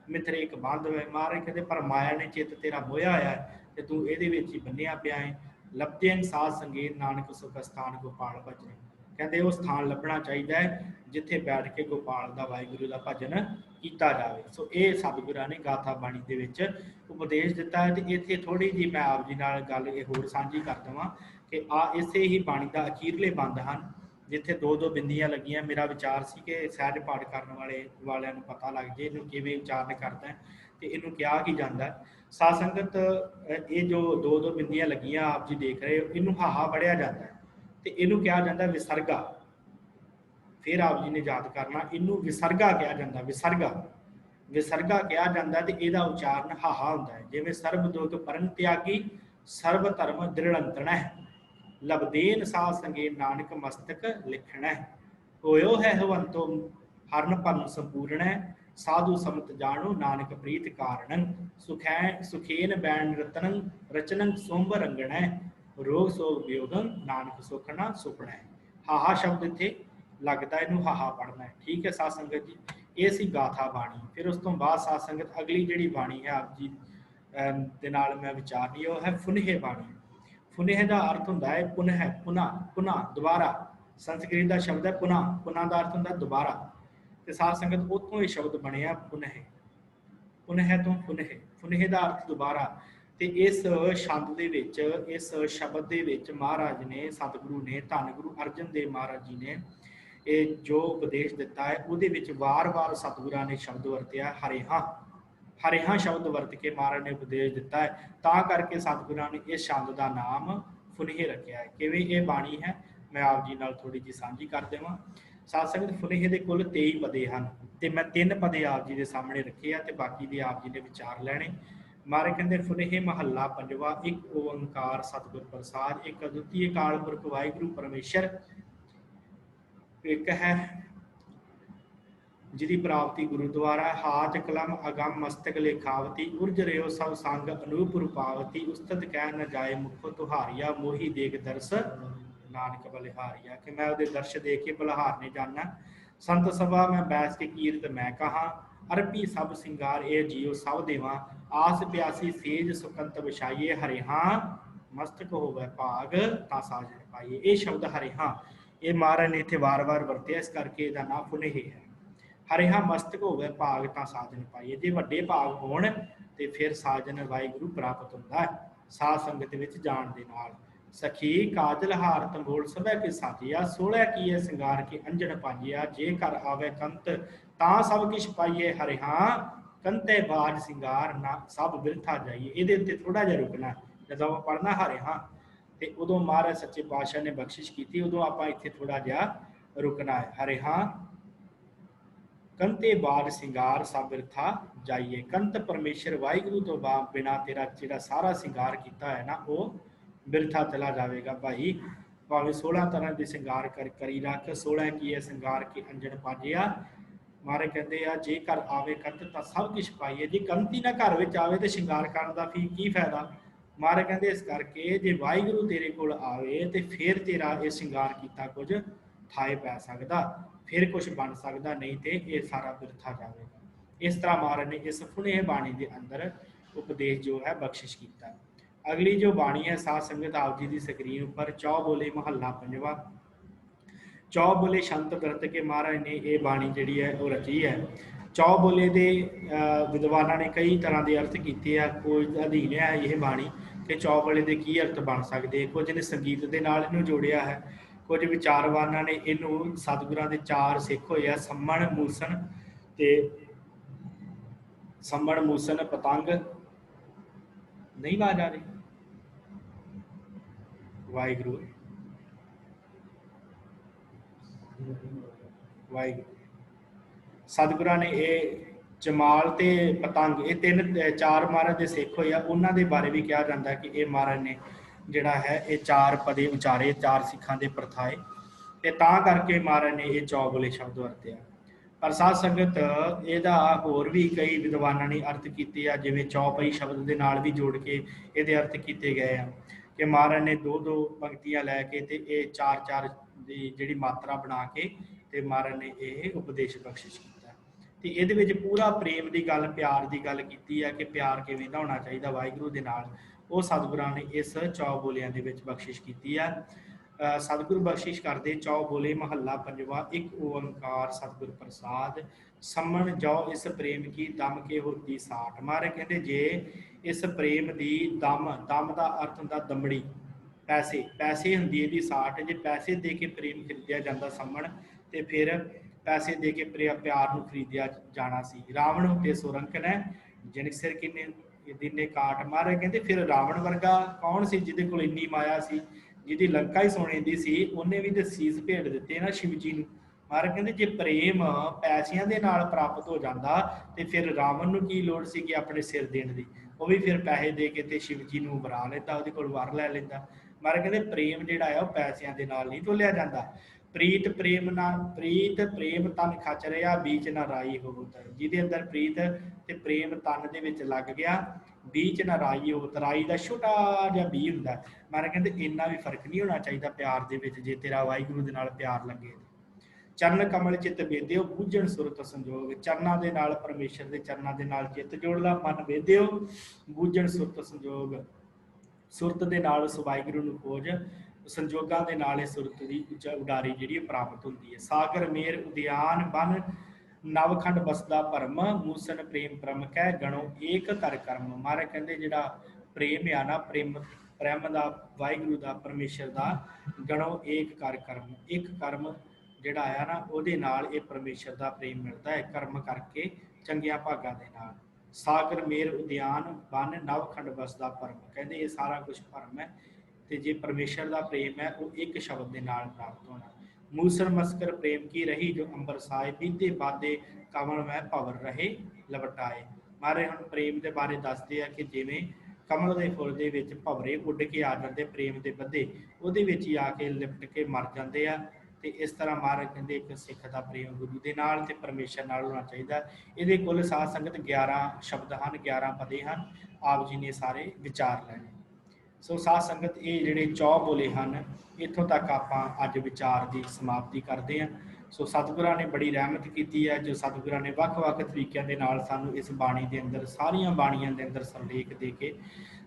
मिथरे एक बंध है। महाराज कहते पर माया ने चित्त तेरा मोया होया है ते तू इहदे विच ही बन्निया पिया है। लभदे साध संगीत नानक सुख स्थान गोपाल भजन। कहते वो स्थान लभना चाहिए है जिथे बैठ के गोपाल का वाहिगुरु का भजन किया जाए। सो ये सतगुरां ने गाथा बाणी दे विच उपदेश दिता है। तो इत्थे थोड़ी जी मैं आप जी नाल गल होर साझी कर देवां कि आ इसे ही बाणी का अखीरले बंद हैं जिथे दो दो बिंदियां लगियां। मेरा विचार सी कि सहज पाठ करने वाले पता लग जाए इनू किवें उचारण करता है तो इनू क्या की जाता है। साध संगत ये जो दो दो बिंदियां लगियां आप जी देख रहे हो, इनू हाहा पढ़िया जाता है तो इनू कहा जाता है विसर्गा। फिर आप जी ने याद करना, इनू विसर्गा कहा जाता, विसर्गा विसर्गा कहा जाता तो यदा उचारण हाहा होंदा है। जिवें सर्ब दुख परन त्यागी सर्ब धर्म दृढ़ है, लबदेन साध संगे नानक मस्तक लिखना है। होयो है हवंतो हरन भरन संपूर्ण है, साधु समत जानो नानक प्रीत कारण। सुखेन बैन रतन रचनन सोंब रंगण है, रोग सोग वियोगन नानक सुखना सुपना है। हाहा शब्द इत्थे लगता है, इनू हाहा पढ़ना है। ठीक है साध संगत जी, ये सी गाथा बाणी। फिर उस तो बाद साध संगत अगली जिहड़ी बाणी है आप जी दे नाल मैं विचारनी वो है फुनहे बाणी। फुनह का अर्थ होंदा है पुनः, पुनः पुनः दोबारा। संस्कृत का शब्द है पुनः, पुनः का अर्थ होंदा दोबारा। तो साध संगत उत्थों ये शब्द बनया पुनः, पुनः तो पुनः, पुनः का अर्थ दोबारा। तो इस छंद दे विच, इस शब्द दे विच महाराज ने सतगुरु ने धन गुरु अर्जन देव महाराज जी ने ये जो उपदेश दिता है उहदे विच वार वार सतगुरां ने शब्द वरत्या हरिहा। हरिहा शब्द वर्त के महाराज ने उपदेश दिता है, ता करके सतगुरां ने इस छंद का नाम फुनहे रखा है। किवें ये बाणी है मैं आप जी नाल थोड़ी जी सांझी कर देवां। साध संगत फुनहे दे कुल 23 पदे हैं तो मैं 3 पदे आप जी के सामने रखे हैं तो बाकी दे आप जी ने विचार लैणे। महाराज कहते फुनहे महला पंजवा, एक ओंकार सतगुर प्रसाद, एक अद्वितीय काल पुरख वाहिगुरू परमेश्वर एक है, जिदी प्राप्ति गुरु द्वारा। हाथ कलम अगम मस्तक लेखावती, उर्ज रहो सब संग अनूप रूपावती। उस्तद कह न जाए मुखो तुहारिया, मोही देख दर्श नानक बलिहारिया। कि मैं उहदे दर्श देख के बलिहारने जाना। संत सभा में बैस के कीरत मैं कहा, अरपी सब सिंगार ए जियो सब देवा। आस प्यासी सेज सुकंत विछाइए, हरिहा मस्तक होवे भाग ता साजन पाइए। ये शब्द हरिहा ये महाराज ने इत्थे वार वार वरत्या, इस करके इहदा नाम फुनहे है। हरिहा मस्तक होवे भाग ता साजन पाइए। जे वड्डे भाग होण ते फिर साजन वाहिगुरू प्राप्त हुंदा है साध संगत विच जाण दे नाल। सखी काजल हार तंबोल सभै के साजिया, 16 कीए सिंगार के अंजन पाजिया। जे कर आवे कंत तां सब किछ पाइए, हरिहा कंते बाज सिंगार ना सब बिरथा जाइए। इहदे उत्ते थोड़ा जिहा रुकना, जदों आपां पढ़ना हरिहा ते उदों महाराज सच्चे पातशाह ने बख्शिश की, उदों आपां इत्थे थोड़ा जिहा रुकना है। हरिहा कंते बार सिंगार सब बिरथा जाइए। कंत परमेश्वर वाहिगुरू तो बिना तेरा जिहड़ा सारा सिंगार किया है ना वो बिरथा चला जाएगा भाई। भावें 16 तरह के सिंगार करी रख, 16 की है सिंगार के अंजन पाजिया। महाराज कहते हैं जे घर आवे कंत तो सब कुछ पाइए। जे कंत ही ना घर में आवे तो शिंगार करने का फिर की फायदा। महाराज कहते इस करके जे वाहिगुरू तेरे कोल आवे तो फिर तेरा ये शिंगार किया कुछ थाए पै सकता, फिर कुछ बन सकता, नहीं तो ये सारा बिरथा जाएगा। इस तरह महाराज ने इस फुने बाणी के अंदर उपदेश जो है बख्शिश किया। अगली जो बाणी है साध संगत आप जी की स्क्रीन पर चौ बोले महला पंजवा। चौ बोले शंत दरत के महाराज ने यह बाणी जी है वो रची है। चौ बोले के विद्वाना ने कई तरह के अर्थ किए हैं। कोई अधीन है यह बाणी कि चौ बोले के की अर्थ बन सकते, कुछ ने संगीत के नाल इनू जोड़िया है, कुछ विचारवाना ने इनू सतगुरां दे चार सिख होए आ, सम्मण मूसन ते सम्मण मूसन पतंग नहीं आवाज आ रही वाहिगुरू वाहिगुरू सतगुरां ने ये जमाल ते पतंग ये तीन चार महाराज के सिख होए आ, उन्होंने बारे भी कहा जाता है कि ये महाराज ने जिहड़ा है ये चार पदे उचारे, चार सिखां दे परथाए ते तां करके महाराज ने ये चौ बोले शब्द वरत्या। पर साध संगत ਇਹਦਾ ਹੋਰ भी कई विद्वानों ने अर्थ किए आ, जिवें चौपाई शब्द के नाल भी जोड़ के ये अर्थ किए गए हैं कि महाराज ने दो दो पंक्तियां लैके ते ये चार चार की जिहड़ी मात्रा बना के ते महाराज ने ये उपदेश बख्शिश किया। तो ये पूरा प्रेम की गल, प्यार की गल की है कि प्यार किवें दा होना चाहिए वाहिगुरू दे नाल, वो सतगुरां ने इस चौ बोलियां दे विच बख्शिश की है। सतगुरु बख्शिश करते चौ बोले महला पंजवा। एक ओंकार सतगुर प्रसाद सम्मन जाओ इस प्रेम की दम के होती साठ। मारे कहते जे इस प्रेम की दम, दम का अर्थ होंदा दमड़ी, पैसे, पैसे होंदी इहदी साठ। जे पैसे दे के प्रेम खरीदिया जाता सम्मन तो फिर पैसे दे के प्यार नूं खरीदिया जाना सी। रावण होते सुरंक ने जिन सिर किन्ने दिने काट। मारे कहते फिर रावण वर्गा कौन सी जिहदे कोल इन्नी माया सी, जिहदी लंका ही सोने दी सी, उन्हें भी तो सीस भेट दिते ना शिव जी नूं। महाराज कहते जे प्रेम पैसिਆਂ ਦੇ ਨਾਲ प्राप्त हो जाता तो फिर रावण नूं की लोड़ सी कि अपने सिर देण दी, वो भी फिर पैसे दे के ते शिव जी नूं वरा लैंदा, ਉਹਦੇ कोल वर लै लैंदा। महाराज कहते प्रेम जिहड़ा है वो पैसिਆਂ ਦੇ ਨਾਲ नहीं तोलिया जाता। प्रीत प्रेम ना प्रीत प्रेम तन खच रिया बीच ना राई होवत। जिहदे अंदर प्रीत ते प्रेम तन दे विच लग गया, बीच ना राई होवत। राई का छोटा जिहा बी हुंदा। महाराज कहते इन्ना भी फर्क नहीं होना चाहिए प्यार दे विच, जे तेरा वाहिगुरू दे नाल प्यार लगे। चरण कमल चित वेद्यो बूझण सुरत संजोग। चरणों के नाल परमेश्वर के चरणों के नाल चित जोड़ ला, मन वेद्यो बूझण सुरत संजोग। सुरत के नाल उस वाहिगुरू नूं खोज, संजोगां दे नाल सुरत की उडारी जिहड़ी प्राप्त होती है। सागर मेर उद्यान बन नवखंड बसदा भरम, मूसन प्रेम परम कै गणो एक कर कर्म। महाराज कहते जिहड़ा प्रेम आ ना, प्रेम प्रेम का वाहिगुरू का परमेश्वर का गणो एक कर कर्म। एक कर्म जिहड़ा आया ना उहदे नाल ये परमेश्वर का प्रेम मिलता है, कर्म करके चंगिया भागां दे नाल। सागर मेर उद्यान बन नवखंड बसदा भरम। कहते ये सारा कुछ भरम है, तो जे परमेश्वर का प्रेम है वो एक शब्द के नाल प्राप्त होना। मूसर मस्कर प्रेम की रही जो अंबर साए, बीते बादे कमल में भवर रहे लवटाए। मारे हम प्रेम के बारे दसते हैं कि जिमें कमल के फुल के विच भवरे उड़ के आ जाते प्रेम के बदे, वो ही आके लिपट के मर जाते हैं। तो इस तरह महाराज कहते एक सिख का प्रेम गुरु के नाल ते परमेश्वर नाल होना चाहिए। ये कुल साध संगत 11 शब्द हैं, 11 पदे हैं, आप जी ने सारे विचार लैने। सो साध संगत ये जिहड़े चौ बोले हैं इत्थों तक आपां अज विचार की समाप्ति करते हैं। सो सतगुरां ने बड़ी रहमत की है, जो सतगुरां ने वख-वख तरीकों के नाल सानूं इस बाणी के अंदर सारियां बाणियां के अंदर सरलेख दे के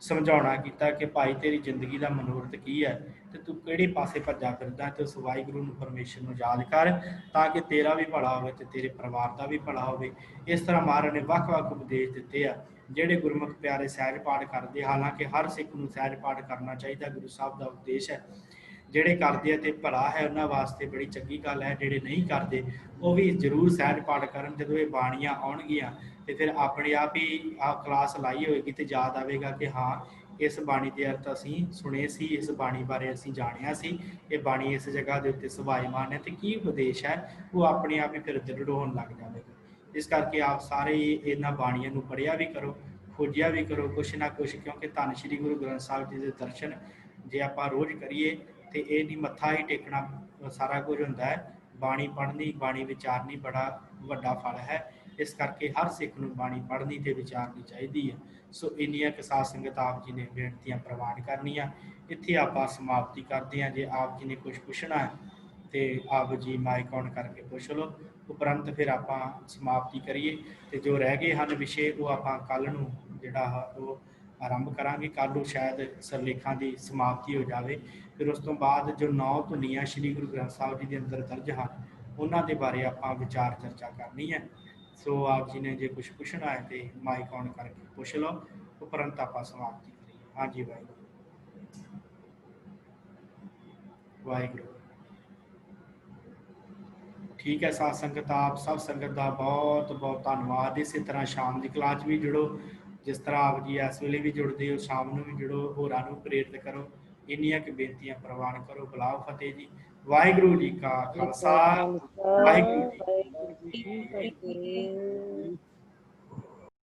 समझाउणा कीता कि भाई तेरी जिंदगी का मनोरथ की है, तो तू किहड़े पासे भज्जा फिरदा, ते उस वाहिगुरू नूं परमेश्वर नूं याद कर ताकि तेरा भी भला होवे ते तेरे परिवार का भी भला होवे। इस तरह महाराज ने वख-वख उपदेश दिते आ। ਜਿਹੜੇ गुरमुख प्यारे सहज पाठ करते, हालांकि हर सिख को सहज पाठ करना चाहिए, गुरु साहब का उपदेश है। ਜਿਹੜੇ करते हैं तो भला है, उन्होंने वास्ते बड़ी चंगी गल है। ਜਿਹੜੇ नहीं करते वो भी जरूर सहज पाठ करन। जो ये बाणियां आउणगियां तो फिर अपने आप ही क्लास लाई होएगी तो याद आएगा कि हाँ इस बाणी के अर्थ असी सुने सी, इस बाणी बारे असी जानिया सी, ये बाणी इस जगह के उत्ते सुभाईमान है, तो की उपदेश है वो अपने आप ही फिर दृढ़ होने लग जाएगा। इस करके आप सारे इन्हां बाणियां नूं पढ़िया भी करो, खोजिया भी करो कुछ ना कुछ, क्योंकि धन श्री गुरु ग्रंथ साहिब जी के दर्शन जे आप रोज़ करिए तो ये नहीं मत्था ही टेकना सारा कुछ होंदा है। बाणी पढ़नी, बाणी विचारनी बड़ा वड्डा फल है। इस करके हर सिख नूं बाणी पढ़नी ते विचारनी चाहिए है। सो इन्नियां कि साध संगत आप जी ने बेनतियां प्रवान करनियां, इत्थे आपां समाप्ति करते हैं। जे आप जी ने कुछ पुछना है ਤੇ ਆਪ ਜੀ ਮਾਈਕ ਔਨ ਕਰਕੇ ਪੁੱਛ ਲਓ। ਉਪਰੰਤ ਫਿਰ ਆਪਾਂ ਸਮਾਪਤੀ ਕਰੀਏ ਤੇ ਜੋ ਰਹਿ ਗਏ ਹਨ ਵਿਸ਼ੇ ਉਹ ਆਪਾਂ ਕੱਲ ਨੂੰ ਜਿਹੜਾ ਉਹ ਆਰੰਭ ਕਰਾਂਗੇ। ਕੱਲ ਨੂੰ ਸ਼ਾਇਦ ਸਰਲੇਖਾਂ ਦੀ ਸਮਾਪਤੀ ਹੋ ਜਾਵੇ। ਫਿਰ ਉਸ ਤੋਂ ਬਾਅਦ ਜੋ 9 ਧੁਨੀਆਂ ਸ੍ਰੀ ਗੁਰੂ ਗ੍ਰੰਥ ਸਾਹਿਬ ਜੀ ਦੇ ਅੰਦਰ ਦਰਜ ਹਨ ਉਹਨਾਂ ਦੇ ਬਾਰੇ ਆਪਾਂ ਵਿਚਾਰ ਚਰਚਾ ਕਰਨੀ ਹੈ। ਸੋ ਆਪ ਜੀ ਨੇ ਜੇ ਕੁਝ ਪੁੱਛਣਾ ਹੈ ਤੇ ਮਾਈਕ ਔਨ ਕਰਕੇ ਪੁੱਛ ਲਓ, ਉਪਰੰਤ ਆਪਾਂ ਸਮਾਪਤੀ ਕਰੀਏ। ਹਾਂਜੀ ਵਾਹਿਗੁਰੂ ਵਾਹਿਗੁਰੂ। ਠੀਕ ਹੈ ਸਾਧ ਸੰਗਤ, ਆਪ ਸਭ ਸੰਗਤ ਦਾ ਬਹੁਤ ਬਹੁਤ ਧੰਨਵਾਦ। ਇਸੇ ਤਰ੍ਹਾਂ ਸ਼ਾਮ ਦੀ ਕਲਾਸ ਵੀ ਜੁੜੋ, ਜਿਸ ਤਰ੍ਹਾਂ ਆਪ ਜੀ ਇਸ ਵੇਲੇ ਵੀ ਜੁੜਦੇ ਹੋ, ਸ਼ਾਮ ਨੂੰ ਵੀ ਜੁੜੋ, ਹੋਰਾਂ ਨੂੰ ਪ੍ਰੇਰਿਤ ਕਰੋ। ਇੰਨੀਆਂ ਕਿ ਬੇਨਤੀਆਂ ਪ੍ਰਵਾਨ ਕਰੋ। ਬੁਲਾਓ ਫਤਿਹ ਜੀ। ਵਾਹਿਗੁਰੂ ਜੀ ਕਾ ਖਾਲਸਾ, ਵਾਹਿਗੁਰੂ ਜੀ ਵਾਹਿਗੁਰੂ ਜੀ ਕੀ ਫਤਿਹ।